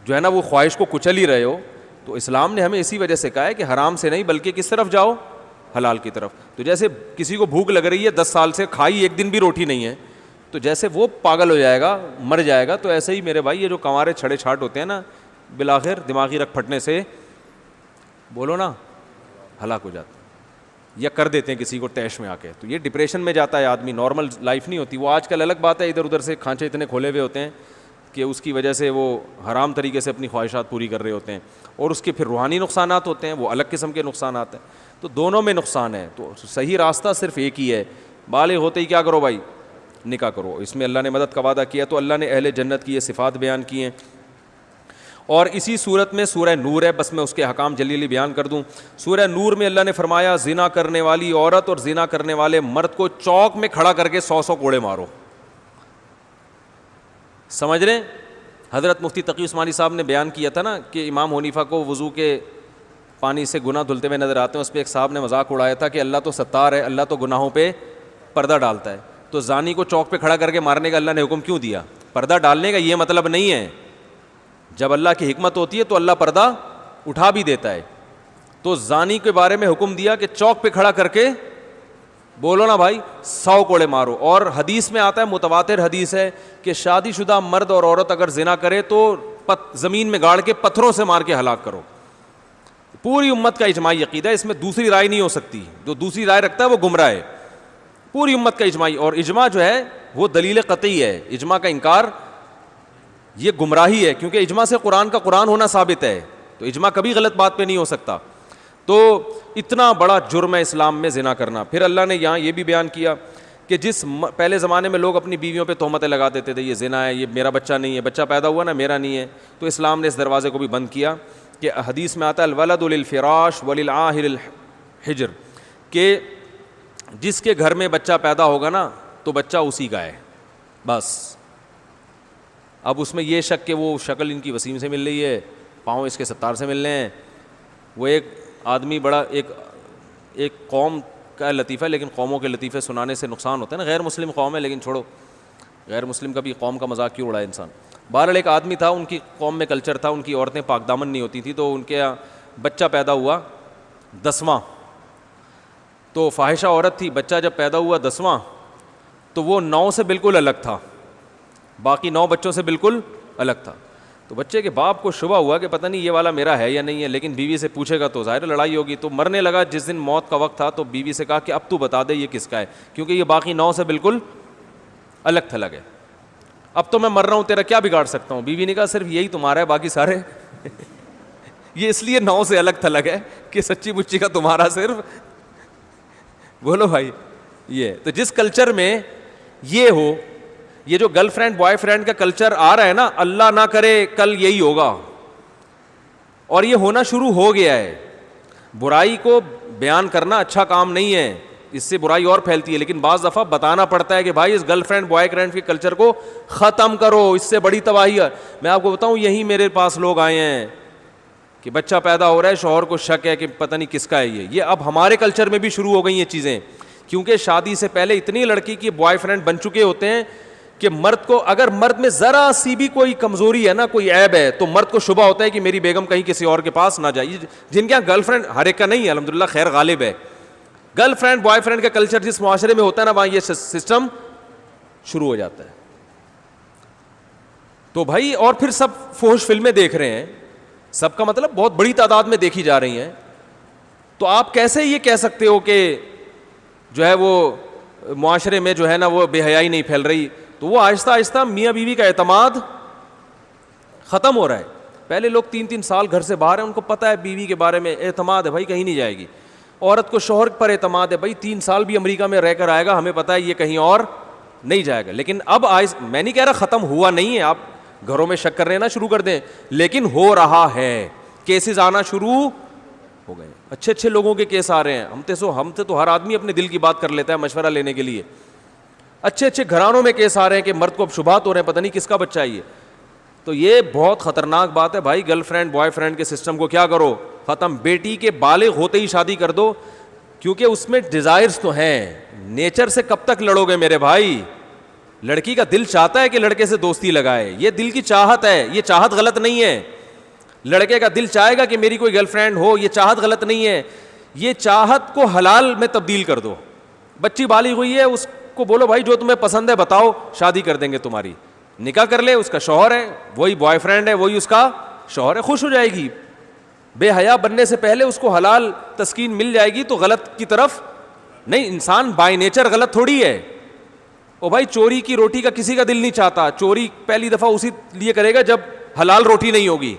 جو ہے نا وہ خواہش کو کچل ہی رہے ہو. تو اسلام نے ہمیں اسی وجہ سے کہا ہے کہ حرام سے نہیں بلکہ کس طرف جاؤ, حلال کی طرف. تو جیسے کسی کو بھوک لگ رہی ہے, 10 سال سے کھائی ایک دن بھی روٹی نہیں ہے, تو جیسے وہ پاگل ہو جائے گا, مر جائے گا, تو ایسے ہی میرے بھائی یہ جو کنوارے چھڑے چھاٹ ہوتے ہیں نا, بالآخر دماغی رگ پھٹنے سے بولو نا ہلاک ہو جاتا یا کر دیتے ہیں کسی کو تیش میں آ کے. تو یہ ڈپریشن میں جاتا ہے آدمی, نارمل لائف نہیں ہوتی. وہ آج کل الگ بات ہے, ادھر ادھر سے کھانچے اتنے کھولے ہوئے ہوتے ہیں کہ اس کی وجہ سے وہ حرام طریقے سے اپنی خواہشات پوری کر رہے ہوتے ہیں, اور اس کے پھر روحانی نقصانات ہوتے ہیں, وہ الگ قسم کے نقصانات ہیں. تو دونوں میں نقصان ہے. تو صحیح راستہ صرف ایک ہی ہے, بالغ ہوتے ہی کیا کرو بھائی, نکاح کرو. اس میں اللہ نے مدد کا وعدہ کیا. تو اللہ نے اہل جنت کی یہ صفات بیان کی ہیں. اور اسی صورت میں سورہ نور ہے, بس میں اس کے احکام جلیلی بیان کر دوں. سورہ نور میں اللہ نے فرمایا زنا کرنے والی عورت اور زنا کرنے والے مرد کو چوک میں کھڑا کر کے 100 کوڑے مارو. سمجھ رہے ہیں؟ حضرت مفتی تقی عثمانی صاحب نے بیان کیا تھا نا کہ امام حنیفہ کو وضو کے پانی سے گناہ دھلتے ہوئے نظر آتے ہیں. اس پہ ایک صاحب نے مذاق اڑایا تھا کہ اللہ تو ستار ہے, اللہ تو گناہوں پہ پردہ ڈالتا ہے, تو زانی کو چوک پہ کھڑا کر کے مارنے کا اللہ نے حکم کیوں دیا؟ پردہ ڈالنے کا یہ مطلب نہیں ہے. جب اللہ کی حکمت ہوتی ہے تو اللہ پردہ اٹھا بھی دیتا ہے. تو زانی کے بارے میں حکم دیا کہ چوک پہ کھڑا کر کے بولو نا بھائی 100 کوڑے مارو. اور حدیث میں آتا ہے, متواتر حدیث ہے, کہ شادی شدہ مرد اور عورت اگر زنا کرے تو زمین میں گاڑ کے پتھروں سے مار کے ہلاک کرو. پوری امت کا اجماعی عقیدہ ہے, اس میں دوسری رائے نہیں ہو سکتی. جو دوسری رائے رکھتا ہے وہ گمراہ ہے. پوری امت کا اجماعی, اور اجماع جو ہے وہ دلیل قطعی ہے. اجماع کا انکار یہ گمراہی ہے, کیونکہ اجماع سے قرآن کا قرآن ہونا ثابت ہے. تو اجماع کبھی غلط بات پہ نہیں ہو سکتا. تو اتنا بڑا جرم ہے اسلام میں زنا کرنا. پھر اللہ نے یہاں یہ بھی بیان کیا کہ جس پہلے زمانے میں لوگ اپنی بیویوں پہ تہمتیں لگا دیتے تھے, یہ زنا ہے, یہ میرا بچہ نہیں ہے, بچہ پیدا ہوا نا میرا نہیں ہے, تو اسلام نے اس دروازے کو بھی بند کیا. کہ حدیث میں آتا ہے الولد للفراش وللعاہر الحجر, کہ جس کے گھر میں بچہ پیدا ہوگا نا تو بچہ اسی کا ہے بس. اب اس میں یہ شک کہ وہ شکل ان کی وسیم سے مل رہی ہے, پاؤں اس کے ستار سے مل رہے ہیں. وہ ایک آدمی بڑا ایک قوم کا لطیفہ ہے, لیکن قوموں کے لطیفے سنانے سے نقصان ہوتا ہے نا. غیر مسلم قوم ہے لیکن چھوڑو, غیر مسلم کا بھی قوم کا مذاق کیوں اڑائے انسان. بہرحال ایک آدمی تھا, ان کی قوم میں کلچر تھا, ان کی عورتیں پاک دامن نہیں ہوتی تھیں, تو ان کے بچہ پیدا ہوا 10واں, تو فاحشہ عورت تھی, بچہ جب پیدا ہوا 10واں تو وہ 9 سے بالکل الگ تھا, باقی 9 بچوں سے بالکل الگ تھا. تو بچے کے باپ کو شبہ ہوا کہ پتہ نہیں یہ والا میرا ہے یا نہیں ہے, لیکن بیوی سے پوچھے گا تو ظاہر لڑائی ہوگی. تو مرنے لگا, جس دن موت کا وقت تھا تو بیوی سے کہا کہ اب تو بتا دے یہ کس کا ہے, کیونکہ یہ باقی 9 سے بالکل الگ تھلگ ہے, اب تو میں مر رہا ہوں, تیرا کیا بگاڑ سکتا ہوں. بیوی نے کہا صرف یہی تمہارا ہے, باقی سارے یہ اس لیے 9 سے الگ تھلگ ہے کہ سچی مچی کا تمہارا صرف. بولو بھائی, یہ تو جس کلچر میں یہ ہو, یہ جو گرل فرینڈ بوائے فرینڈ کا کلچر آ رہا ہے نا, اللہ نہ کرے کل یہی ہوگا, اور یہ ہونا شروع ہو گیا ہے. برائی کو بیان کرنا اچھا کام نہیں ہے, اس سے برائی اور پھیلتی ہے, لیکن بعض دفعہ بتانا پڑتا ہے کہ بھائی اس گرل فرینڈ بوائے فرینڈ کے کلچر کو ختم کرو, اس سے بڑی تباہی ہے. میں آپ کو بتاؤں, یہی میرے پاس لوگ آئے ہیں کہ بچہ پیدا ہو رہا ہے, شوہر کو شک ہے کہ پتہ نہیں کس کا ہے یہ اب ہمارے کلچر میں بھی شروع ہو گئی یہ چیزیں, کیونکہ شادی سے پہلے اتنی لڑکی کی بوائے فرینڈ بن چکے ہوتے ہیں کہ مرد کو, اگر مرد میں ذرا سی بھی کوئی کمزوری ہے نا, کوئی عیب ہے, تو مرد کو شبہ ہوتا ہے کہ میری بیگم کہیں کسی اور کے پاس نہ جائے. جن کے یہاں گرل فرینڈ, ہر ایک کا نہیں ہے الحمدللہ, خیر غالب ہے, گرل فرینڈ بوائے فرینڈ کا کلچر جس معاشرے میں ہوتا ہے نا, وہاں یہ سسٹم شروع ہو جاتا ہے. تو بھائی, اور پھر سب فحش فلمیں دیکھ رہے ہیں, سب کا مطلب بہت بڑی تعداد میں دیکھی جا رہی ہیں, تو آپ کیسے یہ کہہ سکتے ہو کہ جو ہے وہ معاشرے میں جو ہے نا وہ بے حیائی نہیں پھیل رہی. تو وہ آہستہ آہستہ میاں بیوی کا اعتماد ختم ہو رہا ہے. پہلے لوگ 3-3 سال گھر سے باہر ہیں, ان کو پتہ ہے بیوی کے بارے میں, اعتماد ہے بھائی کہیں نہیں جائے گی. عورت کو شوہر پر اعتماد ہے, بھائی 3 سال بھی امریکہ میں رہ کر آئے گا, ہمیں پتہ ہے یہ کہیں اور نہیں جائے گا. لیکن اب میں نہیں کہہ رہا ختم ہوا نہیں ہے, آپ گھروں میں شک کرنے نہ شروع کر دیں, لیکن ہو رہا ہے, کیسز آنا شروع ہو گئے, اچھے اچھے لوگوں کے کیس آ رہے ہیں. ہم سے تو ہر آدمی اپنے دل کی بات کر لیتا ہے مشورہ لینے کے لیے. اچھے اچھے گھرانوں میں کیس آ رہے ہیں کہ مرد کو اب شبہات ہو رہے ہیں, پتہ نہیں کس کا بچہ ہے یہ. تو یہ بہت خطرناک بات ہے بھائی. گرل فرینڈ بوائے فرینڈ کے سسٹم کو کیا کرو, ختم. بیٹی کے بالغ ہوتے ہی شادی کر دو, کیونکہ اس میں ڈیزائرز تو ہیں. نیچر سے کب تک لڑو گے میرے بھائی؟ لڑکی کا دل چاہتا ہے کہ لڑکے سے دوستی لگائے, یہ دل کی چاہت ہے, یہ چاہت غلط نہیں ہے. لڑکے کا دل چاہے گا کہ میری کوئی گرل فرینڈ ہو, یہ چاہت غلط نہیں ہے. یہ چاہت کو حلال میں تبدیل کر دو. بچی بالغ ہوئی ہے, اس کو بولو بھائی جو تمہیں پسند ہے بتاؤ, شادی کر دیں گے تمہاری, نکاح کر لے. اس کا شوہر ہے, وہی بوائے فرینڈ ہے, وہی اس کا شوہر ہے, خوش ہو جائے گی. بے حیا بننے سے پہلے اس کو حلال تسکین مل جائے گی, تو غلط کی طرف نہیں. انسان بائی نیچر غلط تھوڑی ہے. او بھائی, چوری کی روٹی کا کسی کا دل نہیں چاہتا. چوری پہلی دفعہ اسی لیے کرے گا جب حلال روٹی نہیں ہوگی.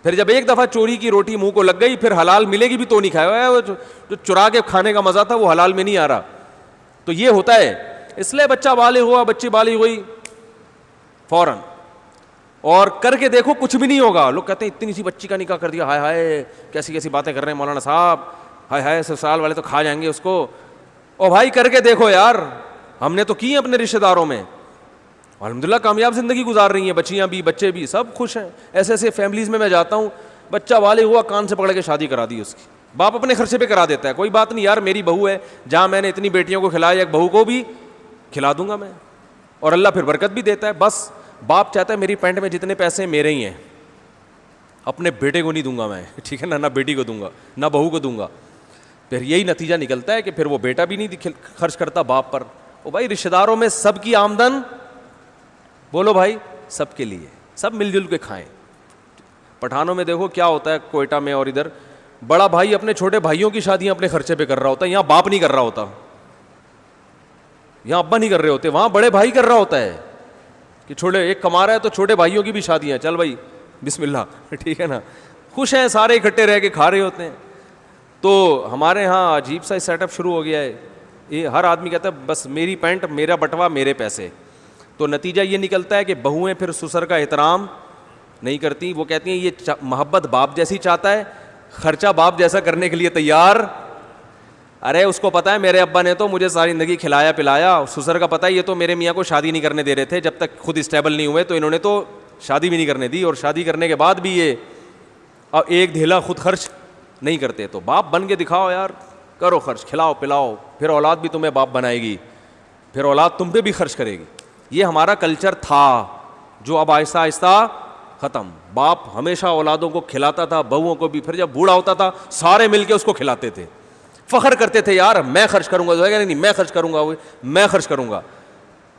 پھر جب ایک دفعہ چوری کی روٹی منہ کو لگ گئی, پھر حلال ملے گی بھی تو نہیں کھایا. وہ جو چرا کے کھانے کا مزہ تھا وہ حلال میں نہیں آ رہا. تو یہ ہوتا ہے. اس لیے بچہ بالغ ہوا, بچی بالغ ہوئی, فوراً اور کر کے دیکھو کچھ بھی نہیں ہوگا. لوگ کہتے ہیں اتنی سی بچی کا نکاح کر دیا, ہائے ہائے کیسی کیسی باتیں کر رہے ہیں مولانا صاحب, ہائے ہائے سسرال والے تو کھا جائیں گے اس کو. او بھائی کر کے دیکھو یار, ہم نے تو کی اپنے رشتہ داروں میں, الحمدللہ کامیاب زندگی گزار رہی ہیں, بچیاں بھی بچے بھی سب خوش ہیں. ایسے ایسے فیملیز میں جاتا ہوں, بچہ والے ہوا, کان سے پکڑ کے شادی کرا دی اس کی. باپ اپنے خرچے پہ کرا دیتا ہے, کوئی بات نہیں یار میری بہو ہے, جہاں میں نے اتنی بیٹیوں کو کھلایا ایک بہو کو بھی کھلا دوں گا میں, اور اللہ پھر برکت بھی دیتا ہے. بس باپ چاہتا ہے میری پینٹ میں جتنے پیسے میرے ہی ہیں, اپنے بیٹے کو نہیں دوں گا میں, ٹھیک ہے نا, نہ بیٹی کو دوں گا نہ بہو کو دوں گا. پھر یہی نتیجہ نکلتا ہے کہ پھر وہ بیٹا بھی نہیں خرچ کرتا باپ پر. او بھائی رشتہ داروں میں سب کی آمدن, بولو بھائی, سب کے لیے, سب مل جل کے کھائیں. پٹھانوں میں دیکھو کیا ہوتا ہے کوئٹہ میں, اور ادھر بڑا بھائی اپنے چھوٹے بھائیوں کی شادیاں اپنے خرچے پہ کر رہا ہوتا ہے. یہاں باپ نہیں کر رہا ہوتا, یہاں ابا نہیں کر رہے ہوتے, وہاں بڑے بھائی کر رہا ہوتا ہے کہ چھوٹے ایک کما رہا ہے تو چھوٹے بھائیوں کی بھی شادیاں, چل بھائی بسم اللہ, ٹھیک ہے نا, خوش ہیں سارے اکٹھے رہ کے کھا رہے ہوتے ہیں. تو ہمارے ہاں عجیب سا سیٹ اپ شروع ہو گیا ہے. یہ ہر آدمی کہتا ہے بس میری پینٹ میرا بٹوا میرے پیسے. تو نتیجہ یہ نکلتا ہے کہ بہویں پھر سسر کا احترام نہیں کرتی. وہ کہتی ہیں یہ محبت باپ جیسی چاہتا ہے, خرچہ باپ جیسا کرنے کے لیے تیار. ارے اس کو پتا ہے میرے ابا نے تو مجھے ساری زندگی کھلایا پلایا. سسر کا پتا ہے یہ تو میرے میاں کو شادی نہیں کرنے دے رہے تھے, جب تک خود اسٹیبل نہیں ہوئے تو انہوں نے تو شادی بھی نہیں کرنے دی, اور شادی کرنے کے بعد بھی یہ اب ایک دھیلا خود خرچ نہیں کرتے. تو باپ بن کے دکھاؤ یار, کرو خرچ, کھلاؤ پلاؤ, پھر اولاد بھی تمہیں باپ بنائے گی, پھر اولاد تم پہ بھی خرچ کرے گی. یہ ہمارا کلچر تھا, جو اب آہستہ آہستہ ختم. باپ ہمیشہ اولادوں کو کھلاتا تھا, بہوؤں کو بھی, پھر جب بوڑھا ہوتا تھا سارے مل کے اس کو کھلاتے تھے, فخر کرتے تھے یار میں خرچ کروں گا, نہیں میں خرچ کروں گا, میں خرچ کروں گا.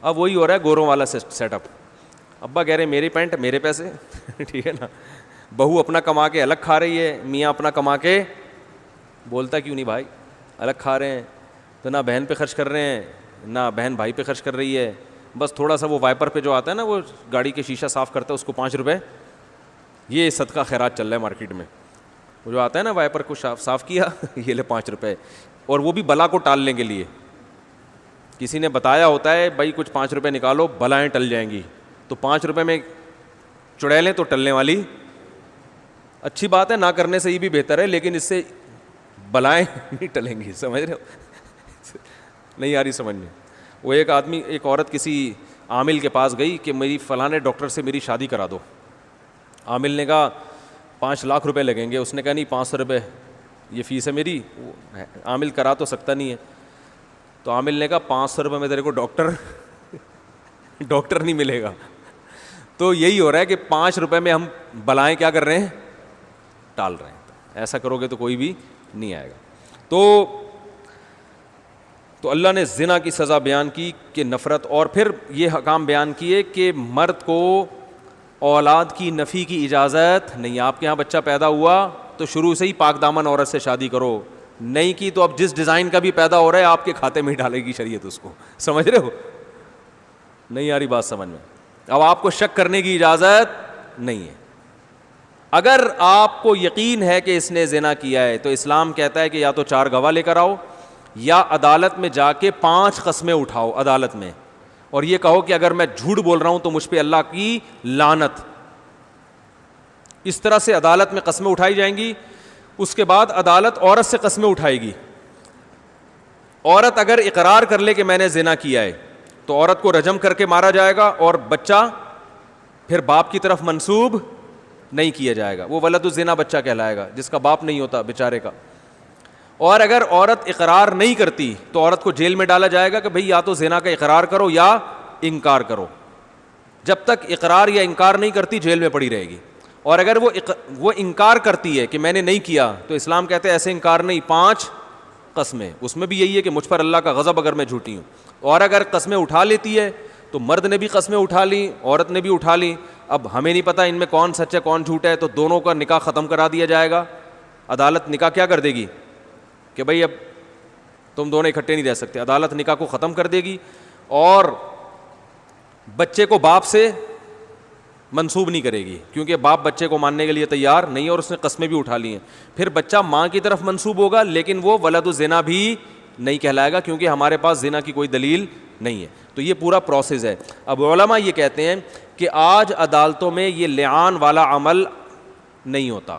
اب وہی ہو رہا ہے گوروں والا سیٹ اپ. ابا کہہ رہے ہیں میری پینٹ میرے پیسے, ٹھیک ہے نا, بہو اپنا کما کے الگ کھا رہی ہے, میاں اپنا کما کے, بولتا کیوں نہیں بھائی, الگ کھا رہے ہیں تو نہ بہن پہ خرچ کر رہے ہیں نہ بہن بھائی پہ خرچ کر رہی ہے, بس تھوڑا سا وہ وائپر پہ جو آتا ہے نا وہ گاڑی کے شیشہ صاف کرتا ہے اس کو 5 روپے, یہ صدقہ خیرات چل رہا ہے مارکیٹ میں, وہ جو آتا ہے نا وائپر کو صاف کیا یہ لے 5 روپے, اور وہ بھی بلا کو ٹالنے کے لیے. کسی نے بتایا ہوتا ہے بھائی کچھ 5 روپے نکالو بلائیں ٹل جائیں گی, تو 5 روپے میں چڑیلیں تو ٹلنے والی اچھی بات ہے, نہ کرنے سے یہ بھی بہتر ہے, لیکن اس سے بلائیں نہیں ٹلیں گی, سمجھ رہے ہو, نہیں آ رہی سمجھ میں. وہ ایک عورت کسی عامل کے پاس گئی کہ میری فلاں ڈاکٹر سے میری شادی کرا دو. عامل نے کہا 5 لاکھ روپے لگیں گے, اس نے کہا نہیں 500 روپے یہ فیس ہے میری. عامل کرا تو سکتا نہیں ہے, تو عامل نے کہا 500 روپے میں تیرے کو ڈاکٹر نہیں ملے گا. تو یہی ہو رہا ہے کہ 5 روپے میں ہم بلائیں کیا کر رہے ہیں, ٹال رہے ہیں. ایسا کرو گے تو کوئی بھی نہیں آئے گا. تو اللہ نے زنا کی سزا بیان کی کہ نفرت, اور پھر یہ حکام بیان کیے کہ مرد کو اولاد کی نفی کی اجازت نہیں. آپ کے یہاں بچہ پیدا ہوا تو شروع سے ہی پاک دامن عورت سے شادی کرو, نہیں کی تو اب جس ڈیزائن کا بھی پیدا ہو رہا ہے آپ کے کھاتے میں ہی ڈالے گی شریعت اس کو, سمجھ رہے ہو, نہیں آ رہی بات سمجھ میں. اب آپ کو شک کرنے کی اجازت نہیں ہے. اگر آپ کو یقین ہے کہ اس نے زنا کیا ہے تو اسلام کہتا ہے کہ یا تو 4 گواہ لے کر آؤ, یا عدالت میں جا کے 5 قسمیں اٹھاؤ عدالت میں, اور یہ کہو کہ اگر میں جھوٹ بول رہا ہوں تو مجھ پہ اللہ کی لعنت. اس طرح سے عدالت میں قسمیں اٹھائی جائیں گی. اس کے بعد عدالت عورت سے قسمیں اٹھائے گی. عورت اگر اقرار کر لے کہ میں نے زنا کیا ہے تو عورت کو رجم کر کے مارا جائے گا, اور بچہ پھر باپ کی طرف منسوب نہیں کیا جائے گا, وہ ولد الزنا بچہ کہلائے گا جس کا باپ نہیں ہوتا بیچارے کا. اور اگر عورت اقرار نہیں کرتی تو عورت کو جیل میں ڈالا جائے گا کہ بھئی یا تو زنا کا اقرار کرو یا انکار کرو. جب تک اقرار یا انکار نہیں کرتی جیل میں پڑی رہے گی. اور اگر وہ انکار کرتی ہے کہ میں نے نہیں کیا تو اسلام کہتے ہیں ایسے انکار نہیں, 5 قسمیں. اس میں بھی یہی ہے کہ مجھ پر اللہ کا غضب اگر میں جھوٹی ہوں. اور اگر قسمیں اٹھا لیتی ہے تو مرد نے بھی قسمیں اٹھا لی, عورت نے بھی اٹھا لی. اب ہمیں نہیں پتہ ان میں کون سچ ہے کون جھوٹ ہے, تو دونوں کا نکاح ختم کرا دیا جائے گا. عدالت نکاح کیا کر دے گی کہ بھئی اب تم دونوں اکٹھے نہیں رہ سکتے, عدالت نکاح کو ختم کر دے گی. اور بچے کو باپ سے منسوب نہیں کرے گی کیونکہ باپ بچے کو ماننے کے لیے تیار نہیں ہے اور اس نے قسمیں بھی اٹھا لی ہیں. پھر بچہ ماں کی طرف منسوب ہوگا لیکن وہ ولد الزنا بھی نہیں کہلائے گا کیونکہ ہمارے پاس زنا کی کوئی دلیل نہیں ہے. تو یہ پورا پروسیس ہے. اب علماء یہ کہتے ہیں کہ آج عدالتوں میں یہ لعان والا عمل نہیں ہوتا,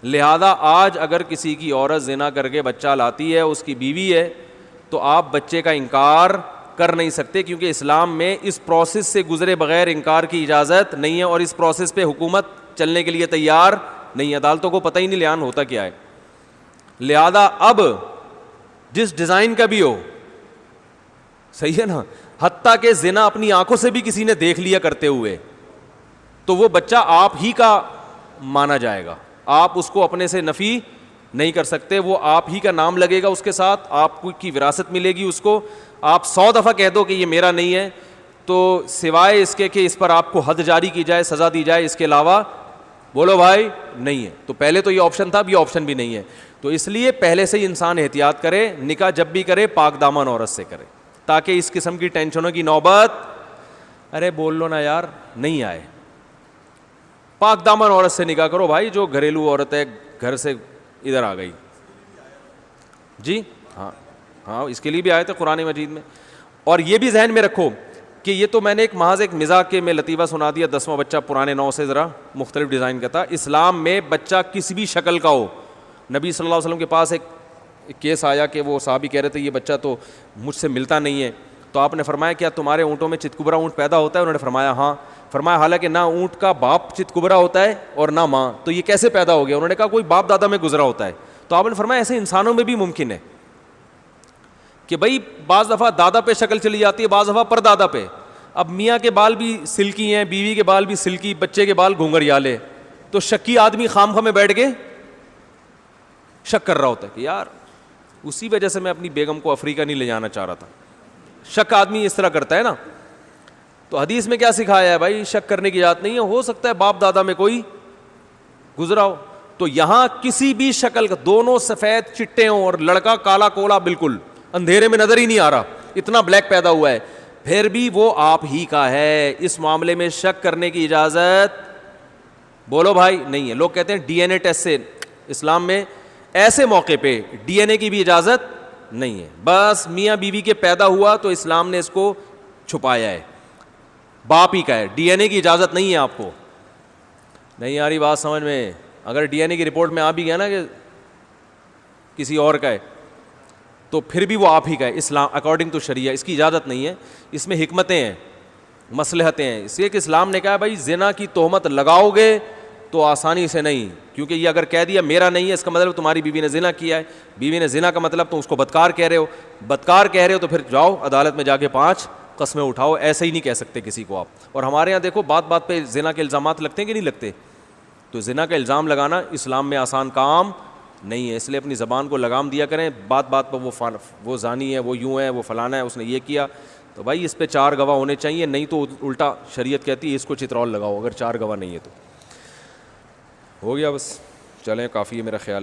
لہذا آج اگر کسی کی عورت زنا کر کے بچہ لاتی ہے, اس کی بیوی ہے, تو آپ بچے کا انکار کر نہیں سکتے کیونکہ اسلام میں اس پروسیس سے گزرے بغیر انکار کی اجازت نہیں ہے, اور اس پروسیس پہ حکومت چلنے کے لیے تیار نہیں ہے. عدالتوں کو پتہ ہی نہیں لعان ہوتا کیا ہے. لہذا اب جس ڈیزائن کا بھی ہو, صحیح ہے نا, حتیٰ کہ زنا اپنی آنکھوں سے بھی کسی نے دیکھ لیا کرتے ہوئے, تو وہ بچہ آپ ہی کا مانا جائے گا. آپ اس کو اپنے سے نفی نہیں کر سکتے, وہ آپ ہی کا نام لگے گا اس کے ساتھ, آپ کی وراثت ملے گی اس کو. آپ 100 دفعہ کہہ دو کہ یہ میرا نہیں ہے, تو سوائے اس کے کہ اس پر آپ کو حد جاری کی جائے, سزا دی جائے, اس کے علاوہ بولو بھائی نہیں ہے. تو پہلے تو یہ آپشن تھا, اب یہ آپشن بھی نہیں ہے. تو اس لیے پہلے سے ہی انسان احتیاط کرے, نکاح جب بھی کرے پاک دامن عورت سے کرے, تاکہ اس قسم کی ٹینشنوں کی نوبت, ارے بول لو نا یار, نہیں آئے. پاک دامن عورت سے نکاح کرو بھائی, جو گھریلو عورت ہے گھر سے ادھر آ گئی. جی ہاں اس کے لیے بھی آئے تھے قرآن مجید میں. اور یہ بھی ذہن میں رکھو کہ یہ تو میں نے محض ایک مزاح کے میں لطیفہ سنا دیا, 10واں بچہ پرانے 9 سے ذرا مختلف ڈیزائن کا تھا. اسلام میں بچہ کسی بھی شکل کا ہو, نبی صلی اللہ علیہ وسلم کے پاس ایک کیس آیا کہ وہ صحابی کہہ رہے تھے یہ بچہ تو مجھ سے ملتا نہیں ہے, تو آپ نے فرمایا کیا تمہارے اونٹوں میں چتکبرا اونٹ پیدا ہوتا ہے؟ انہوں نے فرمایا ہاں. فرمایا حالانکہ نہ اونٹ کا باپ چتکبرا ہوتا ہے اور نہ ماں, تو یہ کیسے پیدا ہو گیا؟ انہوں نے کہا کوئی باپ دادا میں گزرا ہوتا ہے. تو آپ نے فرمایا ایسے انسانوں میں بھی ممکن ہے کہ بھئی بعض دفعہ دادا پہ شکل چلی جاتی ہے, بعض دفعہ پر دادا پہ. اب میاں کے بال بھی سلکی ہیں, بیوی کے بال بھی سلکی, بچے کے بال گھونگھریالے, تو شکی آدمی خام خواہ میں بیٹھ کے شک کر رہا ہوتا ہے کہ یار اسی وجہ سے میں اپنی بیگم کو افریقہ نہیں لے جانا چاہ رہا تھا. شک آدمی اس طرح کرتا ہے نا. تو حدیث میں کیا سکھایا ہے بھائی, شک کرنے کی اجازت نہیں ہے, ہو سکتا ہے باپ دادا میں کوئی گزرا ہو. تو یہاں کسی بھی شکل کا, دونوں سفید چٹے ہوں اور لڑکا کالا کولا بالکل اندھیرے میں نظر ہی نہیں آ رہا, اتنا بلیک پیدا ہوا ہے, پھر بھی وہ آپ ہی کا ہے. اس معاملے میں شک کرنے کی اجازت بولو بھائی نہیں ہے. لوگ کہتے ہیں ڈی این اے ٹیسٹ سے, اسلام میں ایسے موقع پہ ڈی این اے کی بھی اجازت نہیں ہے. بس میاں بیوی کے پیدا ہوا تو اسلام نے اس کو چھپایا ہے, باپ ہی کا ہے, ڈی این اے کی اجازت نہیں ہے آپ کو. نہیں آ رہی بات سمجھ میں؟ اگر ڈی این اے کی رپورٹ میں آ بھی گیا نا کہ کسی اور کا ہے تو پھر بھی وہ آپ ہی کا ہے. اسلام اکارڈنگ ٹو شریعہ اس کی اجازت نہیں ہے. اس میں حکمتیں ہیں, مصلحتیں ہیں, اس لیے کہ اسلام نے کہا بھائی زنا کی تہمت لگاؤ گے تو آسانی سے نہیں, کیونکہ یہ اگر کہہ دیا میرا نہیں ہے اس کا مطلب تمہاری بیوی نے زنا کیا ہے. بیوی نے زنا کا مطلب تم اس کو بدکار کہہ رہے ہو, بدکار کہہ رہے ہو تو پھر جاؤ عدالت میں جا کے 5 قسمیں اٹھاؤ. ایسے ہی نہیں کہہ سکتے کسی کو آپ. اور ہمارے یہاں دیکھو بات بات پہ زنا کے الزامات لگتے ہیں کہ نہیں لگتے. تو زنا کا الزام لگانا اسلام میں آسان کام نہیں ہے, اس لیے اپنی زبان کو لگام دیا کریں. بات بات پر وہ زانی ہے, وہ یوں ہے, وہ فلانا ہے, اس نے یہ کیا, تو بھائی اس پہ 4 گواہ ہونے چاہیے, نہیں تو الٹا شریعت کہتی ہے اس کو چترول لگاؤ اگر 4 گواہ نہیں ہے تو. ہو گیا بس, چلیں کافی ہے میرا خیال.